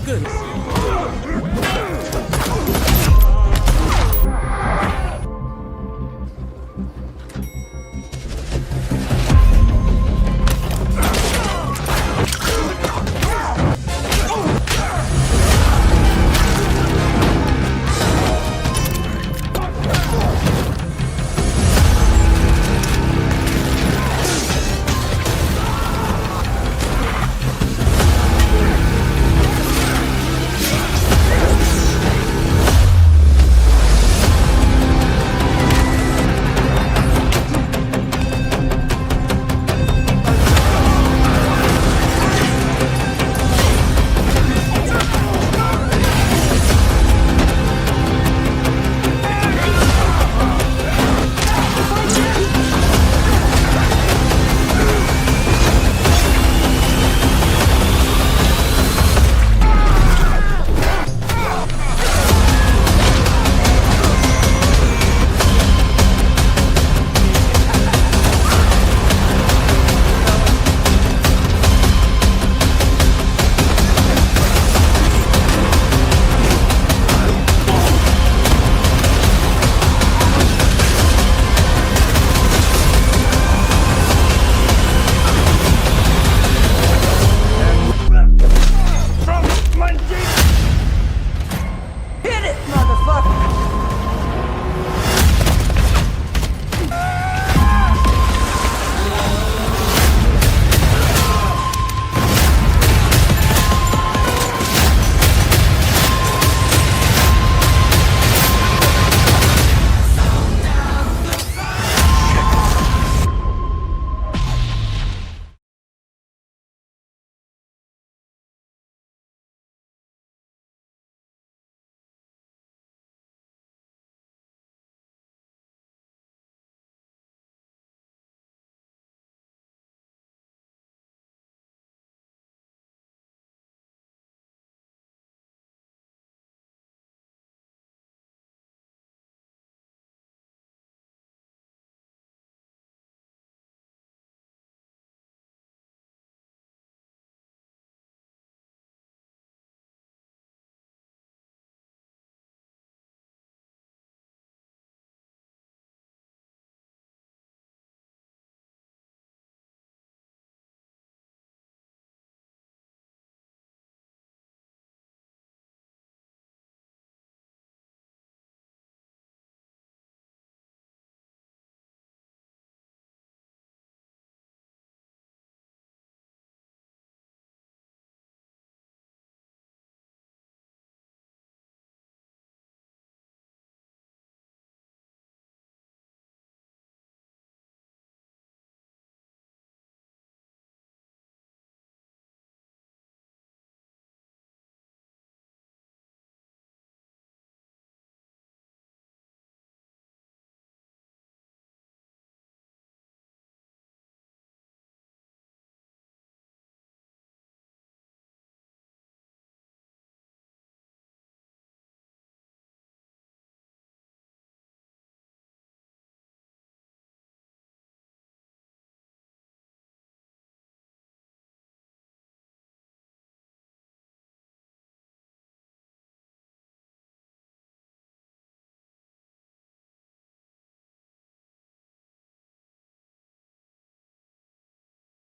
goodness. Hit it, motherfucker!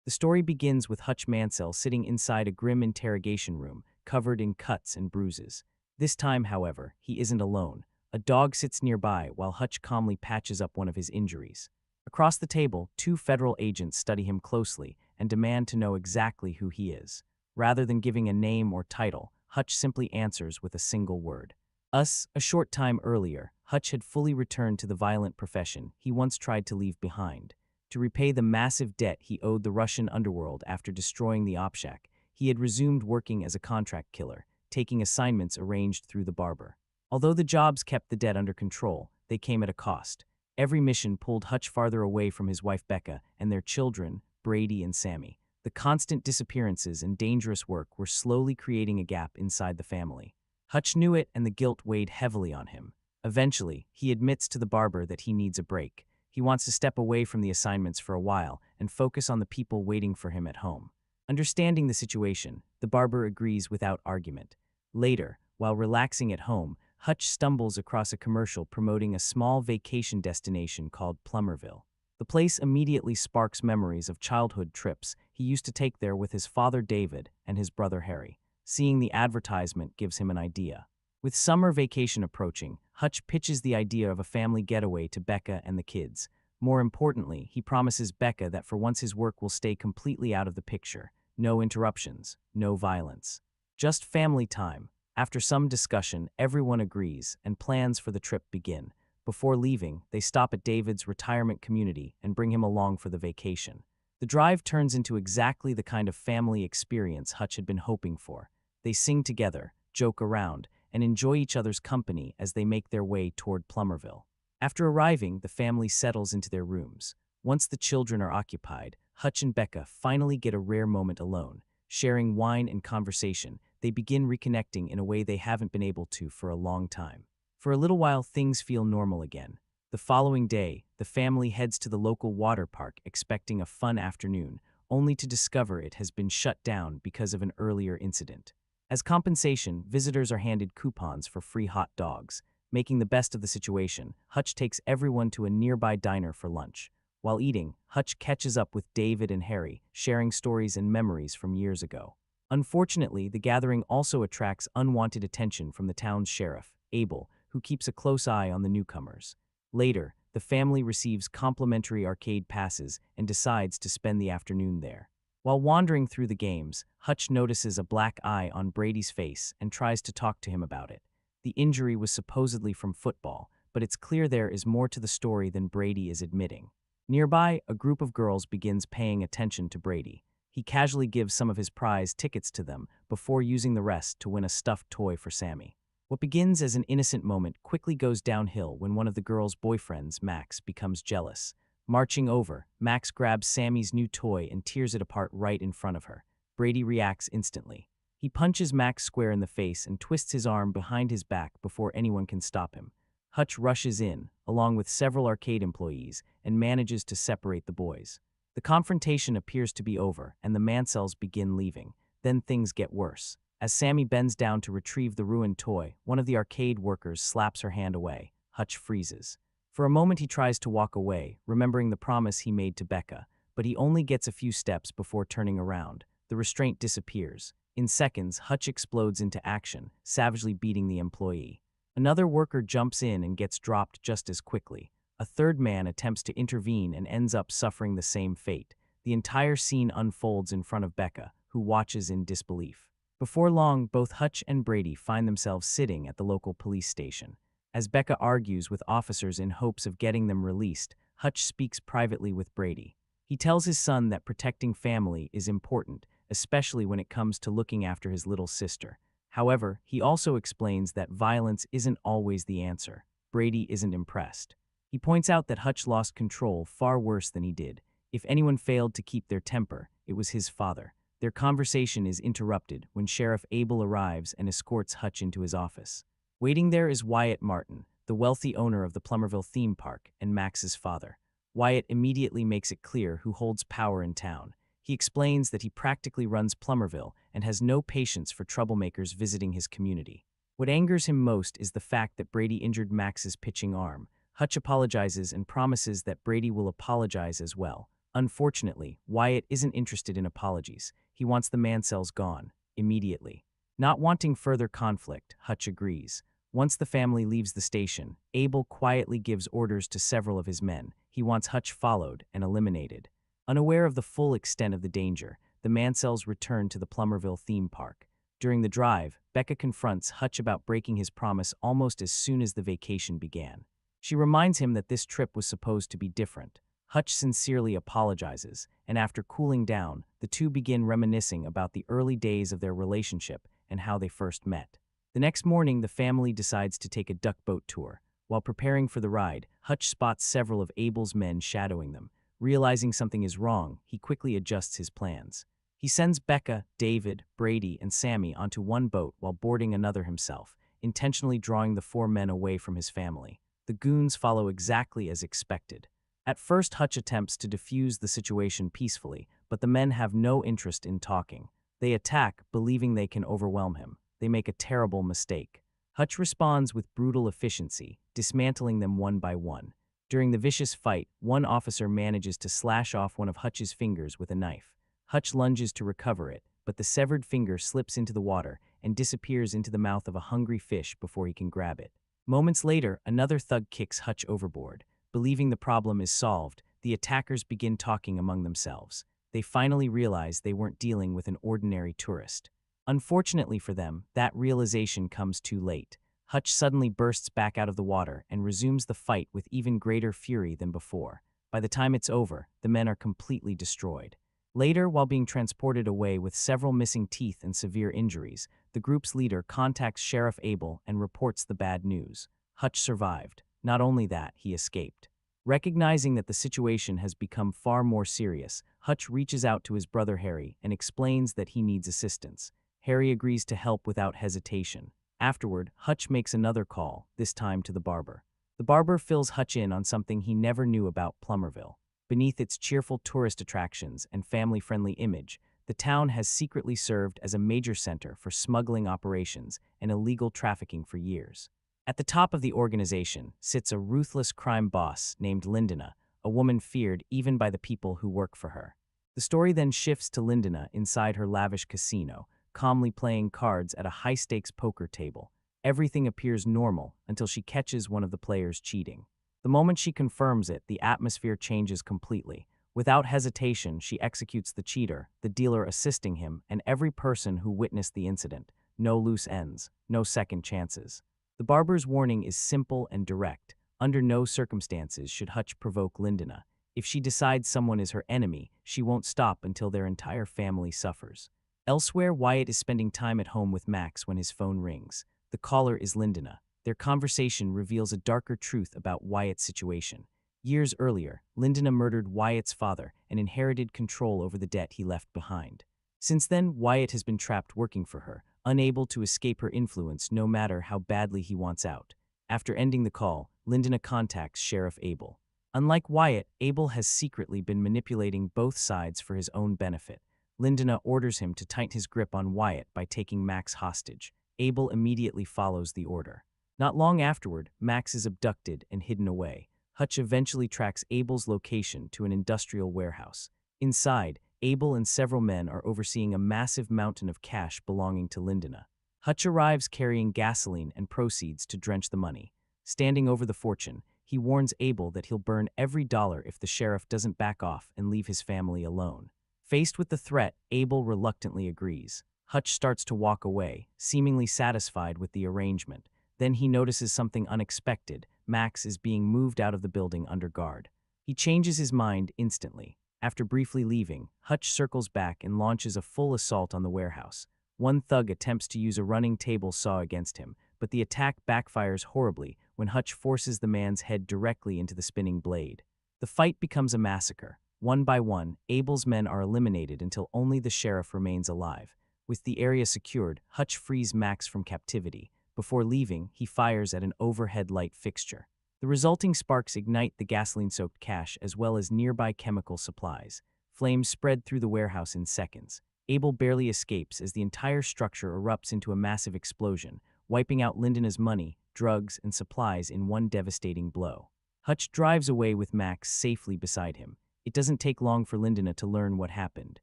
The story begins with Hutch Mansell sitting inside a grim interrogation room, covered in cuts and bruises. This time, however, he isn't alone. A dog sits nearby while Hutch calmly patches up one of his injuries. Across the table, two federal agents study him closely and demand to know exactly who he is. Rather than giving a name or title, Hutch simply answers with a single word. A short time earlier, Hutch had fully returned to the violent profession he once tried to leave behind. To repay the massive debt he owed the Russian underworld after destroying the Opshak, he had resumed working as a contract killer, taking assignments arranged through the barber. Although the jobs kept the debt under control, they came at a cost. Every mission pulled Hutch farther away from his wife Becca and their children, Brady and Sammy. The constant disappearances and dangerous work were slowly creating a gap inside the family. Hutch knew it, and the guilt weighed heavily on him. Eventually, he admits to the barber that he needs a break. He wants to step away from the assignments for a while and focus on the people waiting for him at home. Understanding the situation, the barber agrees without argument. Later, while relaxing at home, Hutch stumbles across a commercial promoting a small vacation destination called Plummerville. The place immediately sparks memories of childhood trips he used to take there with his father David and his brother Harry. Seeing the advertisement gives him an idea. With summer vacation approaching, Hutch pitches the idea of a family getaway to Becca and the kids. More importantly, he promises Becca that for once his work will stay completely out of the picture. No interruptions, no violence. Just family time. After some discussion, everyone agrees and plans for the trip begin. Before leaving, they stop at David's retirement community and bring him along for the vacation. The drive turns into exactly the kind of family experience Hutch had been hoping for. They sing together, joke around, and enjoy each other's company as they make their way toward Plummerville. After arriving, the family settles into their rooms. Once the children are occupied, Hutch and Becca finally get a rare moment alone. Sharing wine and conversation, they begin reconnecting in a way they haven't been able to for a long time. For a little while, things feel normal again. The following day, the family heads to the local water park expecting a fun afternoon, only to discover it has been shut down because of an earlier incident. As compensation, visitors are handed coupons for free hot dogs. Making the best of the situation, Hutch takes everyone to a nearby diner for lunch. While eating, Hutch catches up with David and Harry, sharing stories and memories from years ago. Unfortunately, the gathering also attracts unwanted attention from the town's sheriff, Abel, who keeps a close eye on the newcomers. Later, the family receives complimentary arcade passes and decides to spend the afternoon there. While wandering through the games, Hutch notices a black eye on Brady's face and tries to talk to him about it. The injury was supposedly from football, but it's clear there is more to the story than Brady is admitting. Nearby, a group of girls begins paying attention to Brady. He casually gives some of his prize tickets to them before using the rest to win a stuffed toy for Sammy. What begins as an innocent moment quickly goes downhill when one of the girls' boyfriends, Max, becomes jealous. Marching over, Max grabs Sammy's new toy and tears it apart right in front of her. Brady reacts instantly. He punches Max square in the face and twists his arm behind his back before anyone can stop him. Hutch rushes in, along with several arcade employees, and manages to separate the boys. The confrontation appears to be over, and the Mansells begin leaving. Then things get worse. As Sammy bends down to retrieve the ruined toy, one of the arcade workers slaps her hand away. Hutch freezes. For a moment he tries to walk away, remembering the promise he made to Becca, but he only gets a few steps before turning around. The restraint disappears. In seconds, Hutch explodes into action, savagely beating the employee. Another worker jumps in and gets dropped just as quickly. A third man attempts to intervene and ends up suffering the same fate. The entire scene unfolds in front of Becca, who watches in disbelief. Before long, both Hutch and Brady find themselves sitting at the local police station. As Becca argues with officers in hopes of getting them released, Hutch speaks privately with Brady. He tells his son that protecting family is important, especially when it comes to looking after his little sister. However, he also explains that violence isn't always the answer. Brady isn't impressed. He points out that Hutch lost control far worse than he did. If anyone failed to keep their temper, it was his father. Their conversation is interrupted when Sheriff Abel arrives and escorts Hutch into his office. Waiting there is Wyatt Martin, the wealthy owner of the Plummerville theme park and Max's father. Wyatt immediately makes it clear who holds power in town. He explains that he practically runs Plummerville and has no patience for troublemakers visiting his community. What angers him most is the fact that Brady injured Max's pitching arm. Hutch apologizes and promises that Brady will apologize as well. Unfortunately, Wyatt isn't interested in apologies. He wants the Mansells gone, immediately. Not wanting further conflict, Hutch agrees. Once the family leaves the station, Abel quietly gives orders to several of his men. He wants Hutch followed and eliminated. Unaware of the full extent of the danger, the Mansells return to the Plummerville theme park. During the drive, Becca confronts Hutch about breaking his promise almost as soon as the vacation began. She reminds him that this trip was supposed to be different. Hutch sincerely apologizes, and after cooling down, the two begin reminiscing about the early days of their relationship and how they first met. The next morning, the family decides to take a duck boat tour. While preparing for the ride, Hutch spots several of Abel's men shadowing them. Realizing something is wrong, he quickly adjusts his plans. He sends Becca, David, Brady, and Sammy onto one boat while boarding another himself, intentionally drawing the four men away from his family. The goons follow exactly as expected. At first, Hutch attempts to defuse the situation peacefully, but the men have no interest in talking. They attack, believing they can overwhelm him. They make a terrible mistake. Hutch responds with brutal efficiency, dismantling them one by one. During the vicious fight, one officer manages to slash off one of Hutch's fingers with a knife. Hutch lunges to recover it, but the severed finger slips into the water and disappears into the mouth of a hungry fish before he can grab it. Moments later, another thug kicks Hutch overboard. Believing the problem is solved, the attackers begin talking among themselves. They finally realize they weren't dealing with an ordinary tourist. Unfortunately for them, that realization comes too late. Hutch suddenly bursts back out of the water and resumes the fight with even greater fury than before. By the time it's over, the men are completely destroyed. Later, while being transported away with several missing teeth and severe injuries, the group's leader contacts Sheriff Abel and reports the bad news. Hutch survived. Not only that, he escaped. Recognizing that the situation has become far more serious, Hutch reaches out to his brother Harry and explains that he needs assistance. Harry agrees to help without hesitation. Afterward, Hutch makes another call, this time to the barber. The barber fills Hutch in on something he never knew about Plummerville. Beneath its cheerful tourist attractions and family-friendly image, the town has secretly served as a major center for smuggling operations and illegal trafficking for years. At the top of the organization sits a ruthless crime boss named Lindena, a woman feared even by the people who work for her. The story then shifts to Lindena inside her lavish casino, calmly playing cards at a high-stakes poker table. Everything appears normal until she catches one of the players cheating. The moment she confirms it, the atmosphere changes completely. Without hesitation, she executes the cheater, the dealer assisting him, and every person who witnessed the incident. No loose ends, no second chances. The barber's warning is simple and direct. Under no circumstances should Hutch provoke Lindena. If she decides someone is her enemy, she won't stop until their entire family suffers. Elsewhere, Wyatt is spending time at home with Max when his phone rings. The caller is Lindena. Their conversation reveals a darker truth about Wyatt's situation. Years earlier, Lindena murdered Wyatt's father and inherited control over the debt he left behind. Since then, Wyatt has been trapped working for her, unable to escape her influence no matter how badly he wants out. After ending the call, Lindena contacts Sheriff Abel. Unlike Wyatt, Abel has secretly been manipulating both sides for his own benefit. Lindena orders him to tighten his grip on Wyatt by taking Max hostage. Abel immediately follows the order. Not long afterward, Max is abducted and hidden away. Hutch eventually tracks Abel's location to an industrial warehouse. Inside, Abel and several men are overseeing a massive mountain of cash belonging to Lindena. Hutch arrives carrying gasoline and proceeds to drench the money. Standing over the fortune, he warns Abel that he'll burn every dollar if the sheriff doesn't back off and leave his family alone. Faced with the threat, Abel reluctantly agrees. Hutch starts to walk away, seemingly satisfied with the arrangement. Then he notices something unexpected. Max is being moved out of the building under guard. He changes his mind instantly. After briefly leaving, Hutch circles back and launches a full assault on the warehouse. One thug attempts to use a running table saw against him, but the attack backfires horribly when Hutch forces the man's head directly into the spinning blade. The fight becomes a massacre. One by one, Abel's men are eliminated until only the sheriff remains alive. With the area secured, Hutch frees Max from captivity. Before leaving, he fires at an overhead light fixture. The resulting sparks ignite the gasoline-soaked cash as well as nearby chemical supplies. Flames spread through the warehouse in seconds. Abel barely escapes as the entire structure erupts into a massive explosion, wiping out Lindena's money, drugs, and supplies in one devastating blow. Hutch drives away with Max safely beside him. It doesn't take long for Lindena to learn what happened.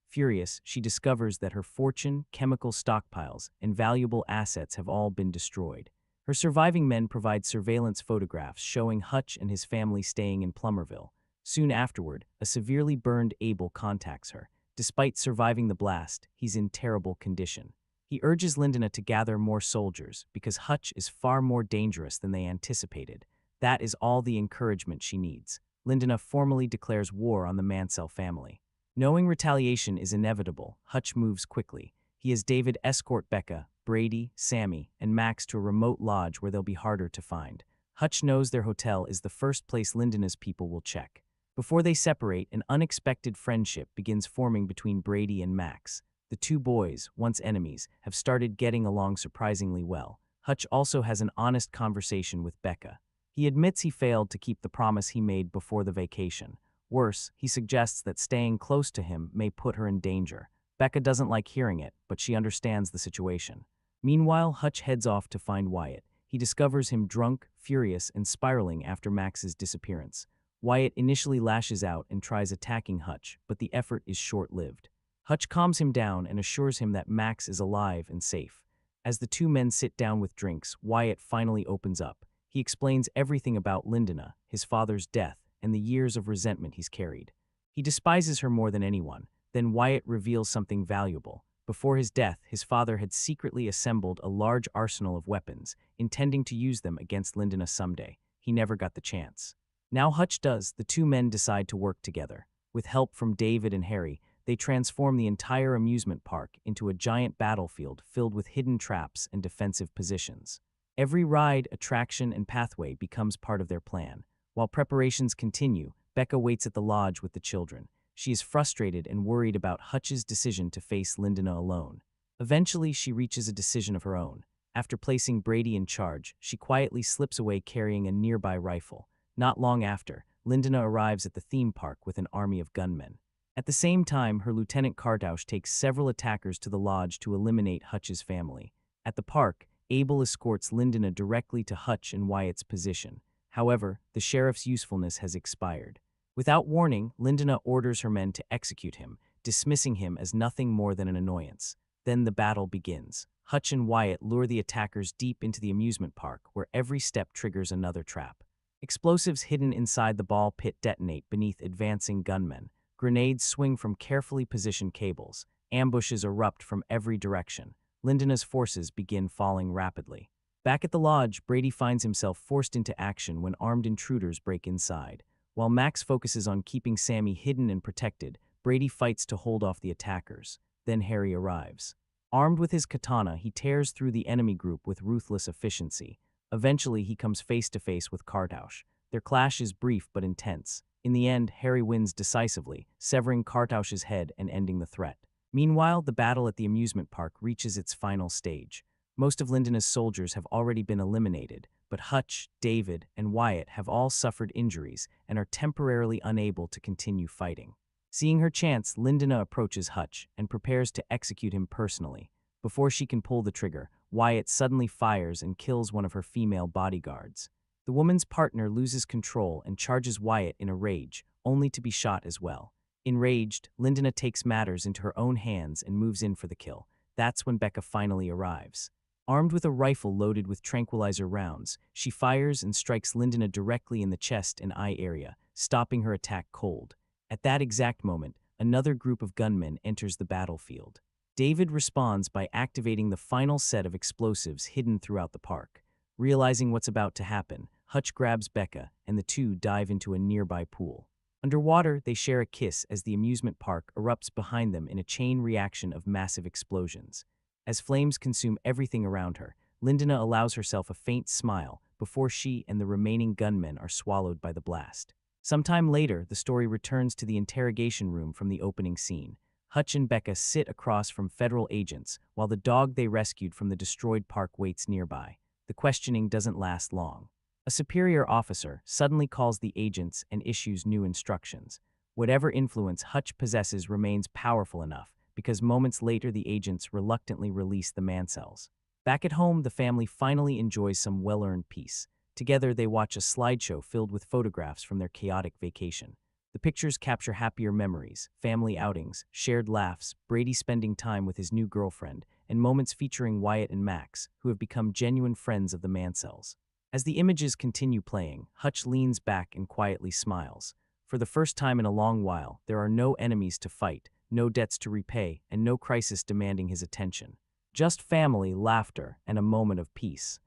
Furious, she discovers that her fortune, chemical stockpiles, and valuable assets have all been destroyed. Her surviving men provide surveillance photographs showing Hutch and his family staying in Plummerville. Soon afterward, a severely burned Abel contacts her. Despite surviving the blast, he's in terrible condition. He urges Lindena to gather more soldiers because Hutch is far more dangerous than they anticipated. That is all the encouragement she needs. Lindena formally declares war on the Mansell family. Knowing retaliation is inevitable, Hutch moves quickly. He has David escort Becca, Brady, Sammy, and Max to a remote lodge where they'll be harder to find. Hutch knows their hotel is the first place Lindena's people will check. Before they separate, an unexpected friendship begins forming between Brady and Max. The two boys, once enemies, have started getting along surprisingly well. Hutch also has an honest conversation with Becca. He admits he failed to keep the promise he made before the vacation. Worse, he suggests that staying close to him may put her in danger. Becca doesn't like hearing it, but she understands the situation. Meanwhile, Hutch heads off to find Wyatt. He discovers him drunk, furious, and spiraling after Max's disappearance. Wyatt initially lashes out and tries attacking Hutch, but the effort is short-lived. Hutch calms him down and assures him that Max is alive and safe. As the two men sit down with drinks, Wyatt finally opens up. He explains everything about Lindena, his father's death, and the years of resentment he's carried. He despises her more than anyone. Then Wyatt reveals something valuable. Before his death, his father had secretly assembled a large arsenal of weapons, intending to use them against Lindena someday. He never got the chance. Now Hutch does. The two men decide to work together. With help from David and Harry, they transform the entire amusement park into a giant battlefield filled with hidden traps and defensive positions. Every ride, attraction, and pathway becomes part of their plan. While preparations continue, Becca waits at the lodge with the children. She is frustrated and worried about Hutch's decision to face Lindena alone. Eventually, she reaches a decision of her own. After placing Brady in charge, she quietly slips away carrying a nearby rifle. Not long after, Lindena arrives at the theme park with an army of gunmen. At the same time, her Lieutenant Kardausch takes several attackers to the lodge to eliminate Hutch's family. At the park, Abel escorts Lindena directly to Hutch and Wyatt's position. However, the sheriff's usefulness has expired. Without warning, Lindena orders her men to execute him, dismissing him as nothing more than an annoyance. Then the battle begins. Hutch and Wyatt lure the attackers deep into the amusement park, where every step triggers another trap. Explosives hidden inside the ball pit detonate beneath advancing gunmen. Grenades swing from carefully positioned cables. Ambushes erupt from every direction. Lindena's forces begin falling rapidly. Back at the lodge, Brady finds himself forced into action when armed intruders break inside. While Max focuses on keeping Sammy hidden and protected, Brady fights to hold off the attackers. Then Harry arrives. Armed with his katana, he tears through the enemy group with ruthless efficiency. Eventually, he comes face to face with Kardausch. Their clash is brief but intense. In the end, Harry wins decisively, severing Kardausch's head and ending the threat. Meanwhile, the battle at the amusement park reaches its final stage. Most of Lindena's soldiers have already been eliminated, but Hutch, David, and Wyatt have all suffered injuries and are temporarily unable to continue fighting. Seeing her chance, Lindena approaches Hutch and prepares to execute him personally. Before she can pull the trigger, Wyatt suddenly fires and kills one of her female bodyguards. The woman's partner loses control and charges Wyatt in a rage, only to be shot as well. Enraged, Lindena takes matters into her own hands and moves in for the kill. That's when Becca finally arrives. Armed with a rifle loaded with tranquilizer rounds, she fires and strikes Lindena directly in the chest and eye area, stopping her attack cold. At that exact moment, another group of gunmen enters the battlefield. David responds by activating the final set of explosives hidden throughout the park. Realizing what's about to happen, Hutch grabs Becca, and the two dive into a nearby pool. Underwater, they share a kiss as the amusement park erupts behind them in a chain reaction of massive explosions. As flames consume everything around her, Lindena allows herself a faint smile before she and the remaining gunmen are swallowed by the blast. Sometime later, the story returns to the interrogation room from the opening scene. Hutch and Becca sit across from federal agents, while the dog they rescued from the destroyed park waits nearby. The questioning doesn't last long. A superior officer suddenly calls the agents and issues new instructions. Whatever influence Hutch possesses remains powerful enough, because moments later the agents reluctantly release the Mansells. Back at home, the family finally enjoys some well-earned peace. Together, they watch a slideshow filled with photographs from their chaotic vacation. The pictures capture happier memories, family outings, shared laughs, Brady spending time with his new girlfriend, and moments featuring Wyatt and Max, who have become genuine friends of the Mansells. As the images continue playing, Hutch leans back and quietly smiles. For the first time in a long while, there are no enemies to fight, no debts to repay, and no crisis demanding his attention. Just family, laughter, and a moment of peace.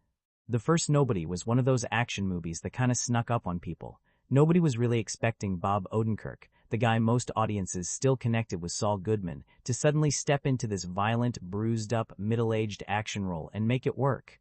The first Nobody was one of those action movies that kind of snuck up on people. Nobody was really expecting Bob Odenkirk, the guy most audiences still connected with Saul Goodman, to suddenly step into this violent, bruised-up, middle-aged action role and make it work.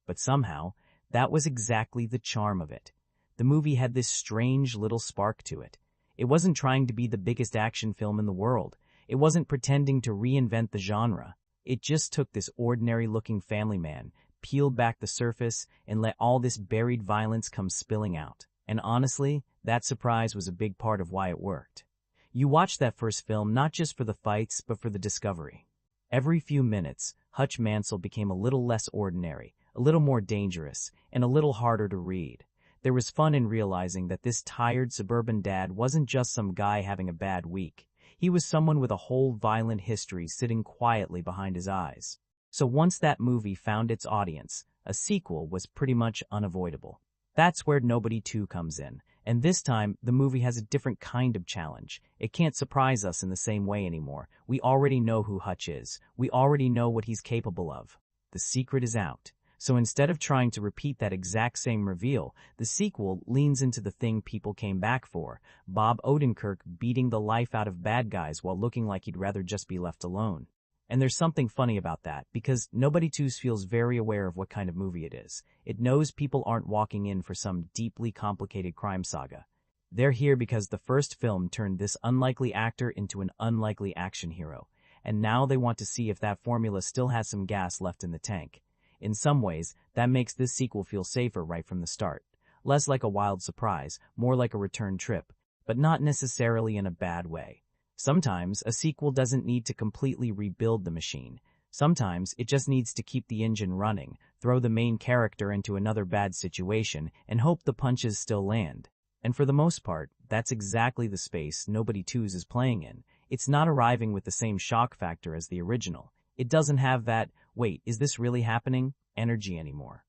But somehow, that was exactly the charm of it. The movie had this strange little spark to it. It wasn't trying to be the biggest action film in the world. It wasn't pretending to reinvent the genre. It just took this ordinary-looking family man, peeled back the surface, and let all this buried violence come spilling out. And honestly, That surprise was a big part of why it worked. You watched that first film not just for the fights, but for the discovery. Every few minutes, Hutch Mansell became a little less ordinary, a little more dangerous, and a little harder to read. There was fun in realizing that this tired suburban dad wasn't just some guy having a bad week. He was someone with a whole violent history sitting quietly behind his eyes. So once that movie found its audience, a sequel was pretty much unavoidable. That's where Nobody 2 comes in, and this time the movie has a different kind of challenge. It can't surprise us in the same way anymore. We already know who Hutch is. We already know what he's capable of. The secret is out. So instead of trying to repeat that exact same reveal, the sequel leans into the thing people came back for: Bob Odenkirk beating the life out of bad guys while looking like he'd rather just be left alone. And there's something funny about that, because Nobody 2 feels very aware of what kind of movie it is. It knows people aren't walking in for some deeply complicated crime saga. They're here because the first film turned this unlikely actor into an unlikely action hero, and now they want to see if that formula still has some gas left in the tank. In some ways, that makes this sequel feel safer right from the start. Less like a wild surprise, more like a return trip, but not necessarily in a bad way. Sometimes a sequel doesn't need to completely rebuild the machine. Sometimes it just needs to keep the engine running, throw the main character into another bad situation, and hope the punches still land. And for the most part, that's exactly the space Nobody 2 is playing in. It's not arriving with the same shock factor as the original. It doesn't have that, "wait, is this really happening?" energy anymore.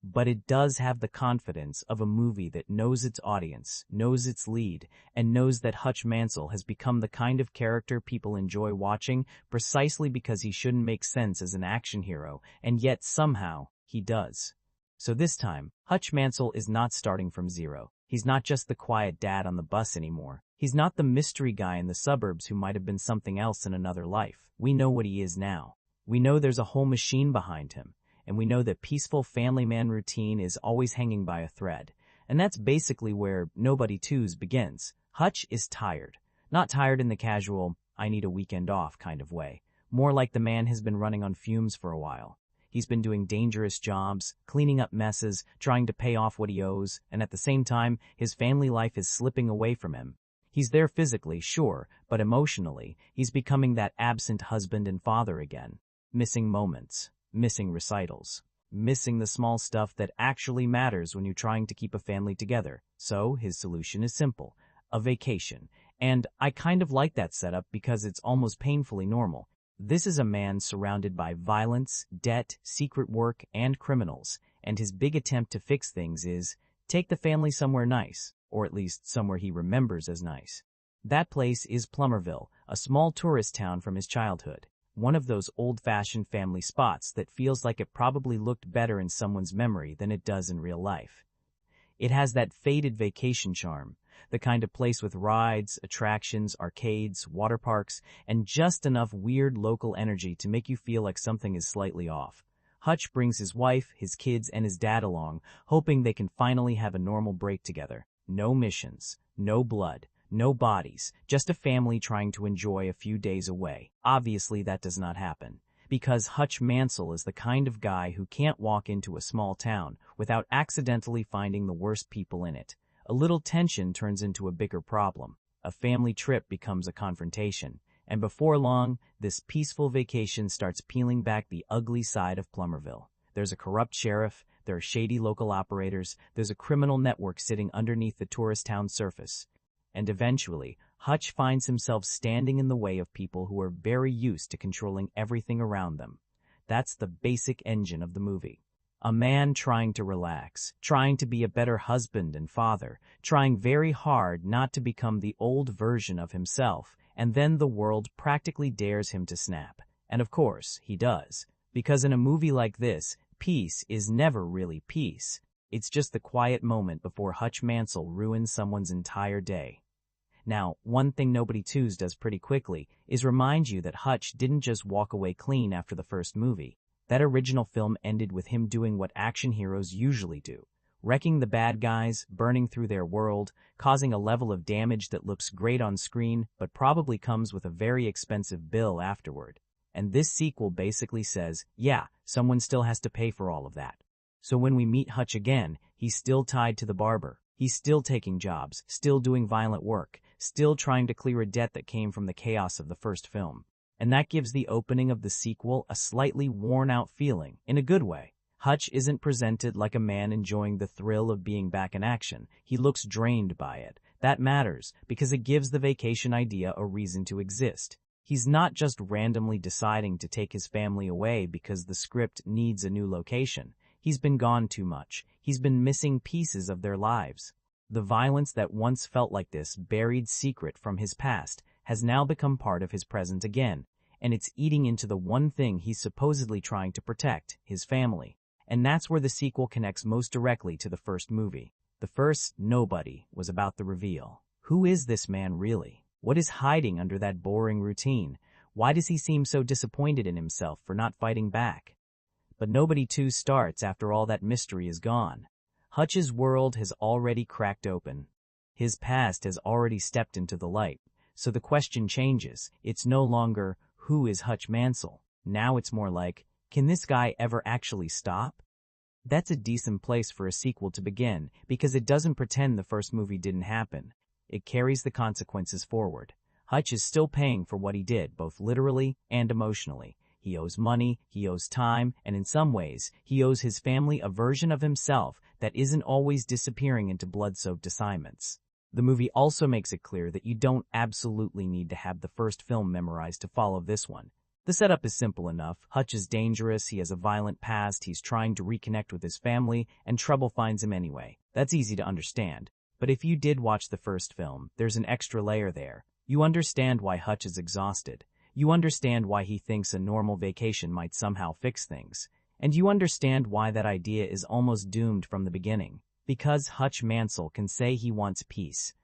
But it does have the confidence of a movie that knows its audience, knows its lead, and knows that Hutch Mansell has become the kind of character people enjoy watching precisely because he shouldn't make sense as an action hero, and yet somehow he does. So this time, Hutch Mansell is not starting from zero. He's not just the quiet dad on the bus anymore. He's not the mystery guy in the suburbs who might have been something else in another life. We know what he is now. We know there's a whole machine behind him. And we know that peaceful family man routine is always hanging by a thread. And that's basically where Nobody 2 begins. Hutch is tired. Not tired in the casual, "I need a weekend off" kind of way. More like the man has been running on fumes for a while. He's been doing dangerous jobs, cleaning up messes, trying to pay off what he owes, and at the same time, his family life is slipping away from him. He's there physically, sure, but emotionally, he's becoming that absent husband and father again. Missing moments. Missing recitals, missing the small stuff that actually matters when you're trying to keep a family together. So his solution is simple: a vacation. And I kind of like that setup because it's almost painfully normal. This is a man surrounded by violence, debt, secret work, and criminals, and his big attempt to fix things is take the family somewhere nice, or at least somewhere he remembers as nice. That place is Plummerville, a small tourist town from his childhood. One of those old-fashioned family spots that feels like it probably looked better in someone's memory than it does in real life. It has that faded vacation charm, the kind of place with rides, attractions, arcades, water parks, and just enough weird local energy to make you feel like something is slightly off. Hutch brings his wife, his kids, and his dad along, hoping they can finally have a normal break together. No missions, no blood. No bodies, just a family trying to enjoy a few days away. Obviously, that does not happen, because Hutch Mansell is the kind of guy who can't walk into a small town without accidentally finding the worst people in it. A little tension turns into a bigger problem. A family trip becomes a confrontation, and before long, this peaceful vacation starts peeling back the ugly side of Plummerville. There's a corrupt sheriff, there are shady local operators, there's a criminal network sitting underneath the tourist town's surface. And eventually, Hutch finds himself standing in the way of people who are very used to controlling everything around them. That's the basic engine of the movie. A man trying to relax, trying to be a better husband and father, trying very hard not to become the old version of himself, and then the world practically dares him to snap. And of course, he does. Because in a movie like this, peace is never really peace. It's just the quiet moment before Hutch Mansell ruins someone's entire day. Now, one thing Nobody 2 does pretty quickly is remind you that Hutch didn't just walk away clean after the first movie. That original film ended with him doing what action heroes usually do: wrecking the bad guys, burning through their world, causing a level of damage that looks great on screen but probably comes with a very expensive bill afterward. And this sequel basically says, yeah, someone still has to pay for all of that. So when we meet Hutch again, he's still tied to the barber. He's still taking jobs, still doing violent work, still trying to clear a debt that came from the chaos of the first film. And that gives the opening of the sequel a slightly worn-out feeling, in a good way. Hutch isn't presented like a man enjoying the thrill of being back in action. He looks drained by it. That matters, because it gives the vacation idea a reason to exist. He's not just randomly deciding to take his family away because the script needs a new location. He's been gone too much. He's been missing pieces of their lives. The violence that once felt like this buried secret from his past has now become part of his present again, and it's eating into the one thing he's supposedly trying to protect, his family. And that's where the sequel connects most directly to the first movie. The first, Nobody, was about the reveal. Who is this man really? What is hiding under that boring routine? Why does he seem so disappointed in himself for not fighting back? But Nobody 2 starts after all that mystery is gone. Hutch's world has already cracked open. His past has already stepped into the light. So the question changes. It's no longer, who is Hutch Mansell? Now it's more like, can this guy ever actually stop? That's a decent place for a sequel to begin, because it doesn't pretend the first movie didn't happen. It carries the consequences forward. Hutch is still paying for what he did, both literally and emotionally. He owes money, he owes time, and in some ways, he owes his family a version of himself that isn't always disappearing into blood-soaked assignments. The movie also makes it clear that you don't absolutely need to have the first film memorized to follow this one. The setup is simple enough. Hutch is dangerous, he has a violent past, he's trying to reconnect with his family, and trouble finds him anyway. That's easy to understand. But if you did watch the first film, there's an extra layer there. You understand why Hutch is exhausted. You understand why he thinks a normal vacation might somehow fix things. And you understand why that idea is almost doomed from the beginning. Because Hutch Mansell can say he wants peace.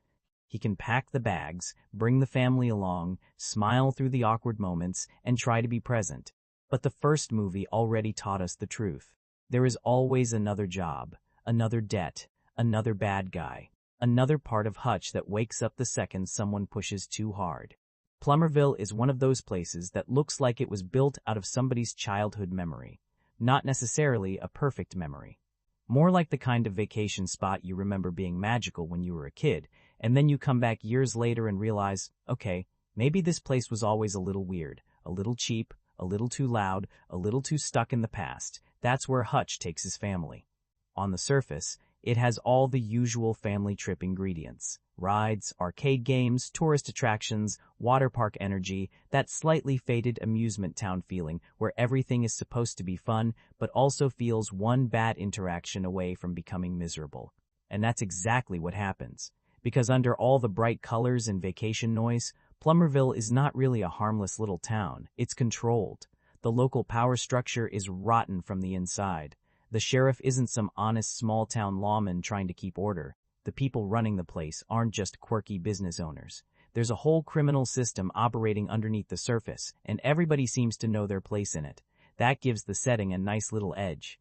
He can pack the bags, bring the family along, smile through the awkward moments, and try to be present. But the first movie already taught us the truth. There is always another job, another debt, another bad guy, another part of Hutch that wakes up the second someone pushes too hard. Plummerville is one of those places that looks like it was built out of somebody's childhood memory, not necessarily a perfect memory. More like the kind of vacation spot you remember being magical when you were a kid, and then you come back years later and realize, okay, maybe this place was always a little weird, a little cheap, a little too loud, a little too stuck in the past. That's where Hutch takes his family. On the surface, it has all the usual family trip ingredients. Rides, arcade games, tourist attractions, water park energy, that slightly faded amusement town feeling where everything is supposed to be fun but also feels one bad interaction away from becoming miserable. And that's exactly what happens. Because under all the bright colors and vacation noise, Plummerville is not really a harmless little town. It's controlled. The local power structure is rotten from the inside. The sheriff isn't some honest small-town lawman trying to keep order. The people running the place aren't just quirky business owners. There's a whole criminal system operating underneath the surface, and everybody seems to know their place in it. That gives the setting a nice little edge.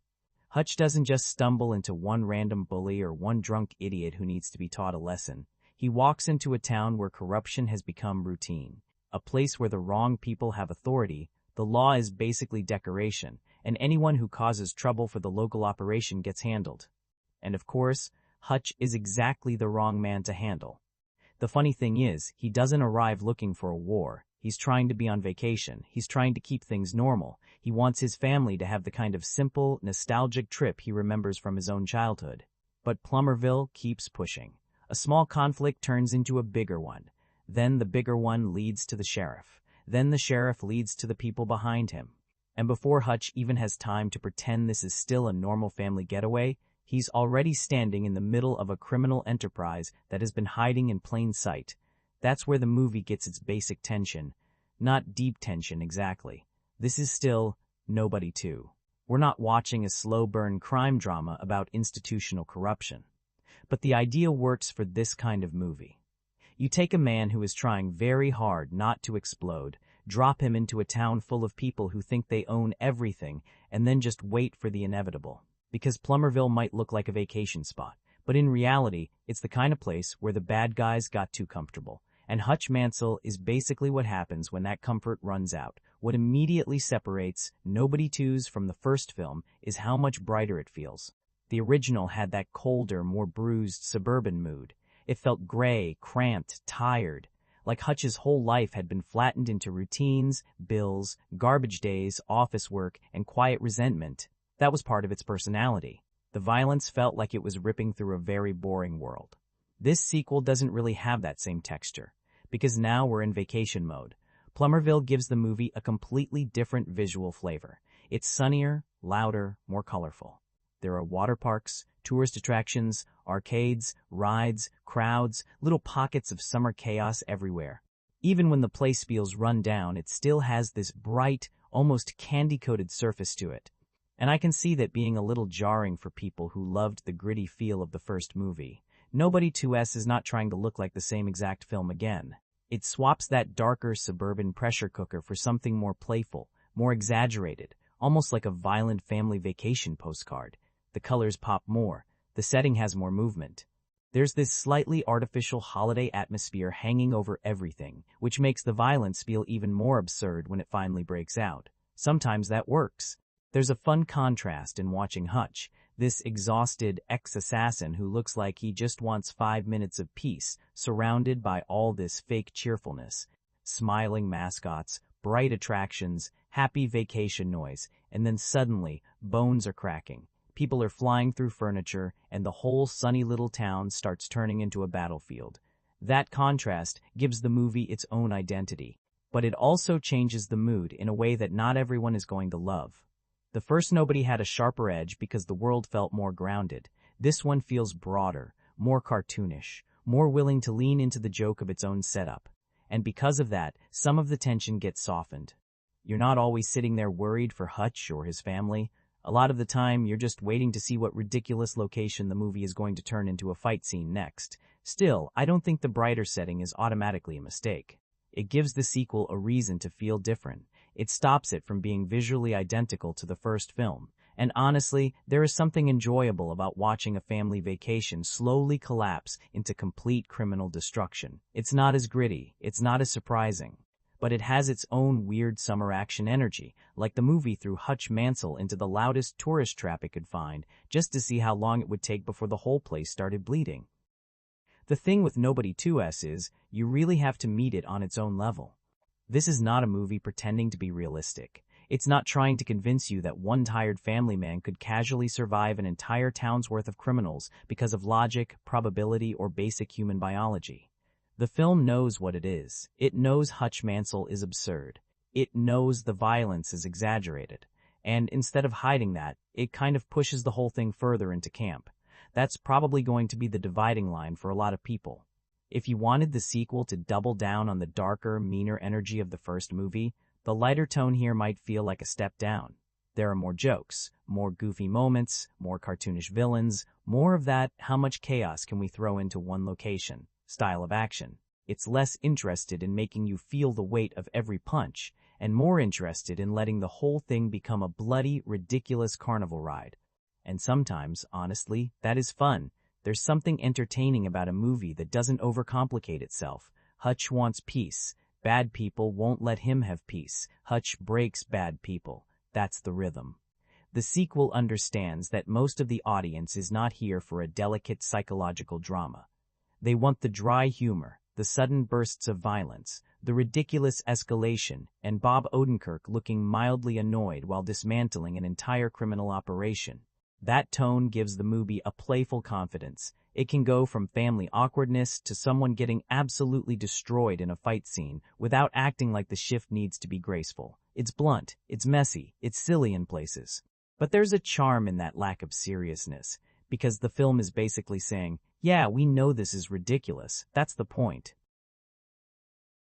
Hutch doesn't just stumble into one random bully or one drunk idiot who needs to be taught a lesson. He walks into a town where corruption has become routine, a place where the wrong people have authority. The law is basically decoration, and anyone who causes trouble for the local operation gets handled. And of course, Hutch is exactly the wrong man to handle. The funny thing is, he doesn't arrive looking for a war. He's trying to be on vacation. He's trying to keep things normal. He wants his family to have the kind of simple, nostalgic trip he remembers from his own childhood. But Plummerville keeps pushing. A small conflict turns into a bigger one. Then the bigger one leads to the sheriff. Then the sheriff leads to the people behind him. And before Hutch even has time to pretend this is still a normal family getaway, he's already standing in the middle of a criminal enterprise that has been hiding in plain sight. That's where the movie gets its basic tension. Not deep tension exactly. This is still Nobody 2. We're not watching a slow-burn crime drama about institutional corruption. But the idea works for this kind of movie. You take a man who is trying very hard not to explode, drop him into a town full of people who think they own everything, and then just wait for the inevitable. Because Plummerville might look like a vacation spot, but in reality, it's the kind of place where the bad guys got too comfortable. And Hutch Mansell is basically what happens when that comfort runs out. What immediately separates Nobody 2's from the first film is how much brighter it feels. The original had that colder, more bruised suburban mood. It felt gray, cramped, tired, like Hutch's whole life had been flattened into routines, bills, garbage days, office work, and quiet resentment. That was part of its personality. The violence felt like it was ripping through a very boring world. This sequel doesn't really have that same texture, because now we're in vacation mode. Plummerville gives the movie a completely different visual flavor. It's sunnier, louder, more colorful. There are water parks, tourist attractions, arcades, rides, crowds, little pockets of summer chaos everywhere. Even when the place feels run down, it still has this bright, almost candy-coated surface to it. And I can see that being a little jarring for people who loved the gritty feel of the first movie. Nobody 2S is not trying to look like the same exact film again. It swaps that darker suburban pressure cooker for something more playful, more exaggerated, almost like a violent family vacation postcard. The colors pop more. The setting has more movement. There's this slightly artificial holiday atmosphere hanging over everything, which makes the violence feel even more absurd when it finally breaks out. Sometimes that works. There's a fun contrast in watching Hutch, this exhausted ex-assassin who looks like he just wants 5 minutes of peace, surrounded by all this fake cheerfulness, smiling mascots, bright attractions, happy vacation noise, and then suddenly, bones are cracking. People are flying through furniture, and the whole sunny little town starts turning into a battlefield. That contrast gives the movie its own identity, but it also changes the mood in a way that not everyone is going to love. The first Nobody had a sharper edge because the world felt more grounded. This one feels broader, more cartoonish, more willing to lean into the joke of its own setup. And because of that, some of the tension gets softened. You're not always sitting there worried for Hutch or his family. A lot of the time, you're just waiting to see what ridiculous location the movie is going to turn into a fight scene next. Still, I don't think the brighter setting is automatically a mistake. It gives the sequel a reason to feel different. It stops it from being visually identical to the first film. And honestly, there is something enjoyable about watching a family vacation slowly collapse into complete criminal destruction. It's not as gritty, it's not as surprising, but it has its own weird summer action energy, like the movie threw Hutch Mansell into the loudest tourist trap it could find, just to see how long it would take before the whole place started bleeding. The thing with Nobody 2S is, you really have to meet it on its own level. This is not a movie pretending to be realistic. It's not trying to convince you that one tired family man could casually survive an entire town's worth of criminals because of logic, probability, or basic human biology. The film knows what it is. It knows Hutch Mansell is absurd. It knows the violence is exaggerated. And instead of hiding that, it kind of pushes the whole thing further into camp. That's probably going to be the dividing line for a lot of people. If you wanted the sequel to double down on the darker, meaner energy of the first movie, the lighter tone here might feel like a step down. There are more jokes, more goofy moments, more cartoonish villains, more of that how much chaos can we throw into one location style of action. It's less interested in making you feel the weight of every punch, and more interested in letting the whole thing become a bloody, ridiculous carnival ride. And sometimes, honestly, that is fun. There's something entertaining about a movie that doesn't overcomplicate itself. Hutch wants peace. Bad people won't let him have peace. Hutch breaks bad people. That's the rhythm. The sequel understands that most of the audience is not here for a delicate psychological drama. They want the dry humor, the sudden bursts of violence, the ridiculous escalation, and Bob Odenkirk looking mildly annoyed while dismantling an entire criminal operation. That tone gives the movie a playful confidence. It can go from family awkwardness to someone getting absolutely destroyed in a fight scene without acting like the shift needs to be graceful. It's blunt, it's messy, it's silly in places. But there's a charm in that lack of seriousness, because the film is basically saying, yeah, we know this is ridiculous, that's the point.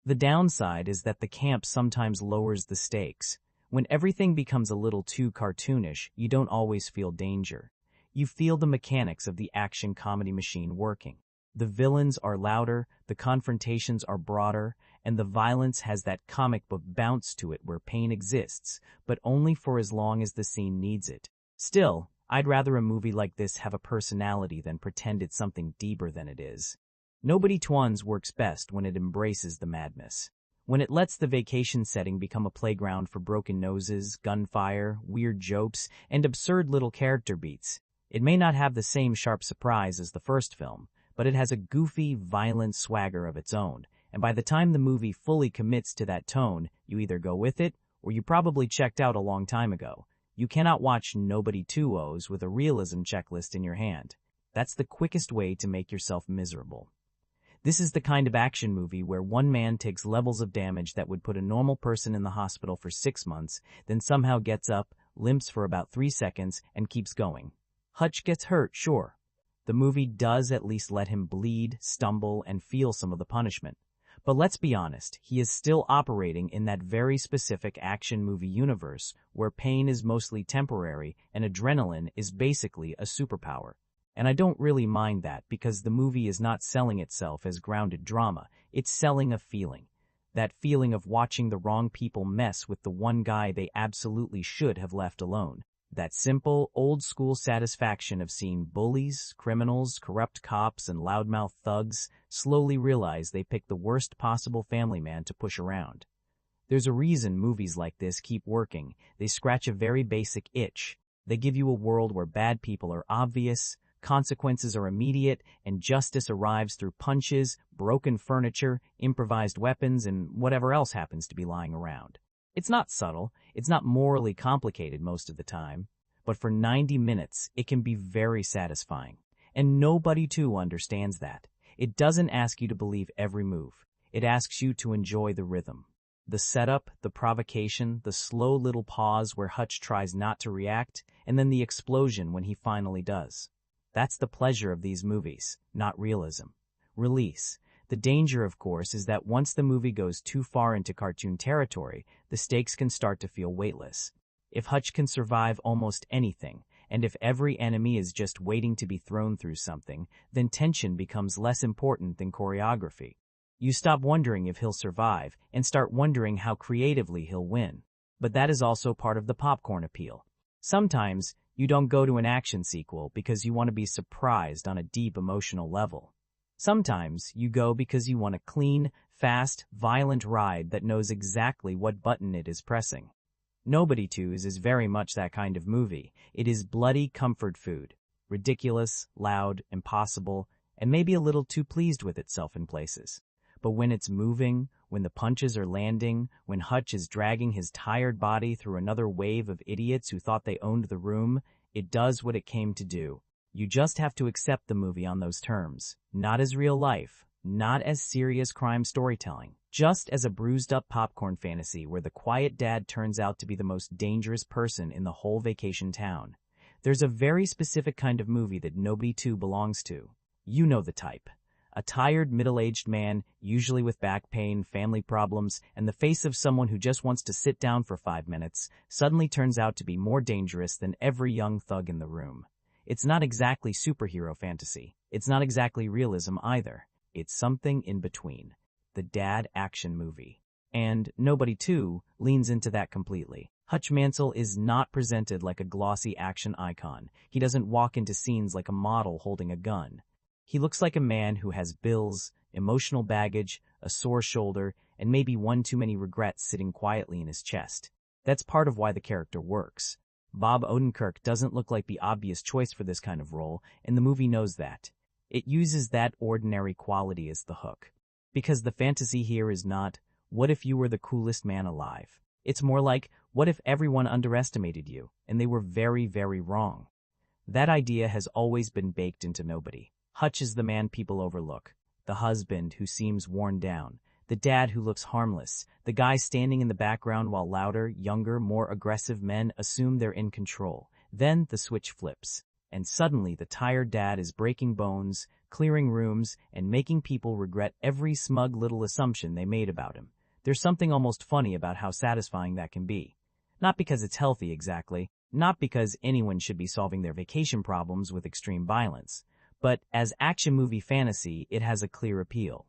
The downside is that the camp sometimes lowers the stakes. When everything becomes a little too cartoonish, you don't always feel danger. You feel the mechanics of the action comedy machine working. The villains are louder, the confrontations are broader, and the violence has that comic book bounce to it where pain exists, but only for as long as the scene needs it. Still, I'd rather a movie like this have a personality than pretend it's something deeper than it is. Nobody 2S works best when it embraces the madness. When it lets the vacation setting become a playground for broken noses, gunfire, weird jokes, and absurd little character beats. It may not have the same sharp surprise as the first film, but it has a goofy, violent swagger of its own, and by the time the movie fully commits to that tone, you either go with it, or you probably checked out a long time ago. You cannot watch Nobody 2-0s with a realism checklist in your hand. That's the quickest way to make yourself miserable. This is the kind of action movie where one man takes levels of damage that would put a normal person in the hospital for 6 months, then somehow gets up, limps for about 3 seconds, and keeps going. Hutch gets hurt, sure. The movie does at least let him bleed, stumble, and feel some of the punishment. But let's be honest, he is still operating in that very specific action movie universe where pain is mostly temporary and adrenaline is basically a superpower. And I don't really mind that because the movie is not selling itself as grounded drama, it's selling a feeling. That feeling of watching the wrong people mess with the one guy they absolutely should have left alone. That simple, old-school satisfaction of seeing bullies, criminals, corrupt cops, and loudmouth thugs slowly realize they picked the worst possible family man to push around. There's a reason movies like this keep working. They scratch a very basic itch. They give you a world where bad people are obvious, consequences are immediate, and justice arrives through punches, broken furniture, improvised weapons, and whatever else happens to be lying around. It's not subtle, it's not morally complicated most of the time, but for 90 minutes it can be very satisfying. And Nobody 2 understands that. It doesn't ask you to believe every move. It asks you to enjoy the rhythm. The setup, the provocation, the slow little pause where Hutch tries not to react, and then the explosion when he finally does. That's the pleasure of these movies, not realism. Release. The danger, of course, is that once the movie goes too far into cartoon territory, the stakes can start to feel weightless. If Hutch can survive almost anything, and if every enemy is just waiting to be thrown through something, then tension becomes less important than choreography. You stop wondering if he'll survive and start wondering how creatively he'll win. But that is also part of the popcorn appeal. Sometimes, you don't go to an action sequel because you want to be surprised on a deep emotional level. Sometimes you go because you want a clean, fast, violent ride that knows exactly what button it is pressing. Nobody 2's is very much that kind of movie. It is bloody comfort food. Ridiculous, loud, impossible, and maybe a little too pleased with itself in places. But when it's moving, when the punches are landing, when Hutch is dragging his tired body through another wave of idiots who thought they owned the room, it does what it came to do. You just have to accept the movie on those terms, not as real life, not as serious crime storytelling, just as a bruised-up popcorn fantasy where the quiet dad turns out to be the most dangerous person in the whole vacation town. There's a very specific kind of movie that Nobody 2 belongs to. You know the type. A tired, middle-aged man, usually with back pain, family problems, and the face of someone who just wants to sit down for 5 minutes, suddenly turns out to be more dangerous than every young thug in the room. It's not exactly superhero fantasy. It's not exactly realism either. It's something in between. The dad action movie. And Nobody 2 leans into that completely. Hutch Mansell is not presented like a glossy action icon. He doesn't walk into scenes like a model holding a gun. He looks like a man who has bills, emotional baggage, a sore shoulder, and maybe one too many regrets sitting quietly in his chest. That's part of why the character works. Bob Odenkirk doesn't look like the obvious choice for this kind of role, and the movie knows that. It uses that ordinary quality as the hook. Because the fantasy here is not, what if you were the coolest man alive? It's more like, what if everyone underestimated you, and they were very, very wrong? That idea has always been baked into Nobody. Hutch is the man people overlook, the husband who seems worn down, the dad who looks harmless, the guy standing in the background while louder, younger, more aggressive men assume they're in control. Then the switch flips, and suddenly the tired dad is breaking bones, clearing rooms, and making people regret every smug little assumption they made about him. There's something almost funny about how satisfying that can be. Not because it's healthy exactly, not because anyone should be solving their vacation problems with extreme violence, but as action movie fantasy, it has a clear appeal.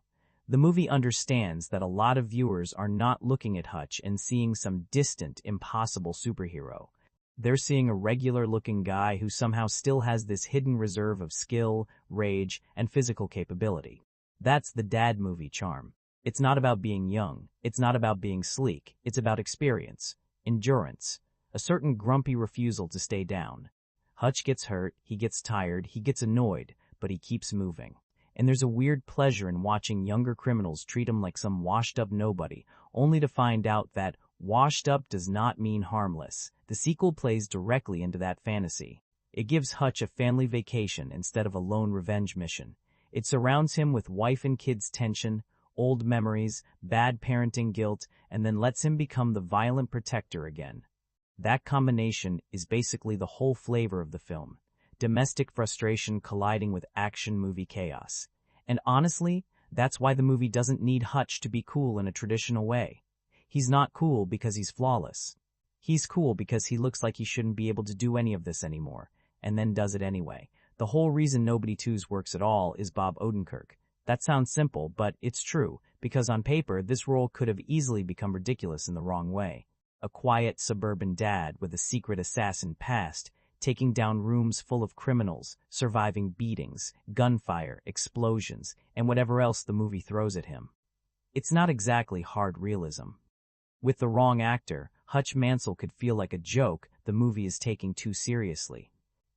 The movie understands that a lot of viewers are not looking at Hutch and seeing some distant, impossible superhero. They're seeing a regular-looking guy who somehow still has this hidden reserve of skill, rage, and physical capability. That's the dad movie charm. It's not about being young. It's not about being sleek. It's about experience, endurance, a certain grumpy refusal to stay down. Hutch gets hurt, he gets tired, he gets annoyed, but he keeps moving. And there's a weird pleasure in watching younger criminals treat him like some washed-up nobody, only to find out that washed up does not mean harmless. The sequel plays directly into that fantasy. It gives Hutch a family vacation instead of a lone revenge mission. It surrounds him with wife and kids tension, old memories, bad parenting guilt, and then lets him become the violent protector again. That combination is basically the whole flavor of the film. Domestic frustration colliding with action movie chaos. And honestly, that's why the movie doesn't need Hutch to be cool in a traditional way. He's not cool because he's flawless. He's cool because he looks like he shouldn't be able to do any of this anymore, and then does it anyway. The whole reason Nobody 2's works at all is Bob Odenkirk. That sounds simple, but it's true, because on paper, this role could have easily become ridiculous in the wrong way. A quiet suburban dad with a secret assassin past, taking down rooms full of criminals, surviving beatings, gunfire, explosions, and whatever else the movie throws at him. It's not exactly hard realism. With the wrong actor, Hutch Mansell could feel like a joke the movie is taking too seriously.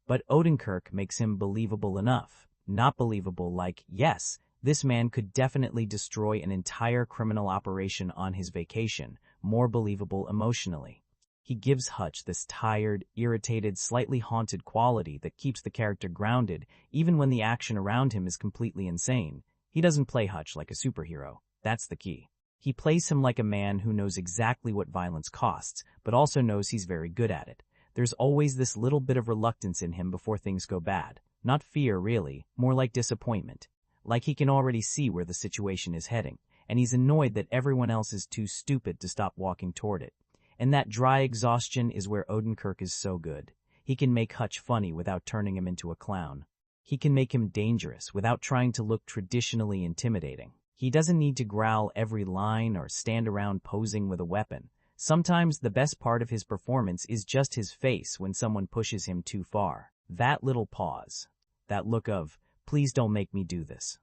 But Odenkirk makes him believable enough. Not believable like, yes, this man could definitely destroy an entire criminal operation on his vacation, more believable emotionally. He gives Hutch this tired, irritated, slightly haunted quality that keeps the character grounded even when the action around him is completely insane. He doesn't play Hutch like a superhero. That's the key. He plays him like a man who knows exactly what violence costs, but also knows he's very good at it. There's always this little bit of reluctance in him before things go bad. Not fear, really, more like disappointment. Like he can already see where the situation is heading, and he's annoyed that everyone else is too stupid to stop walking toward it. And that dry exhaustion is where Odenkirk is so good. He can make Hutch funny without turning him into a clown. He can make him dangerous without trying to look traditionally intimidating. He doesn't need to growl every line or stand around posing with a weapon. Sometimes the best part of his performance is just his face when someone pushes him too far. That little pause. That look of, please don't make me do this.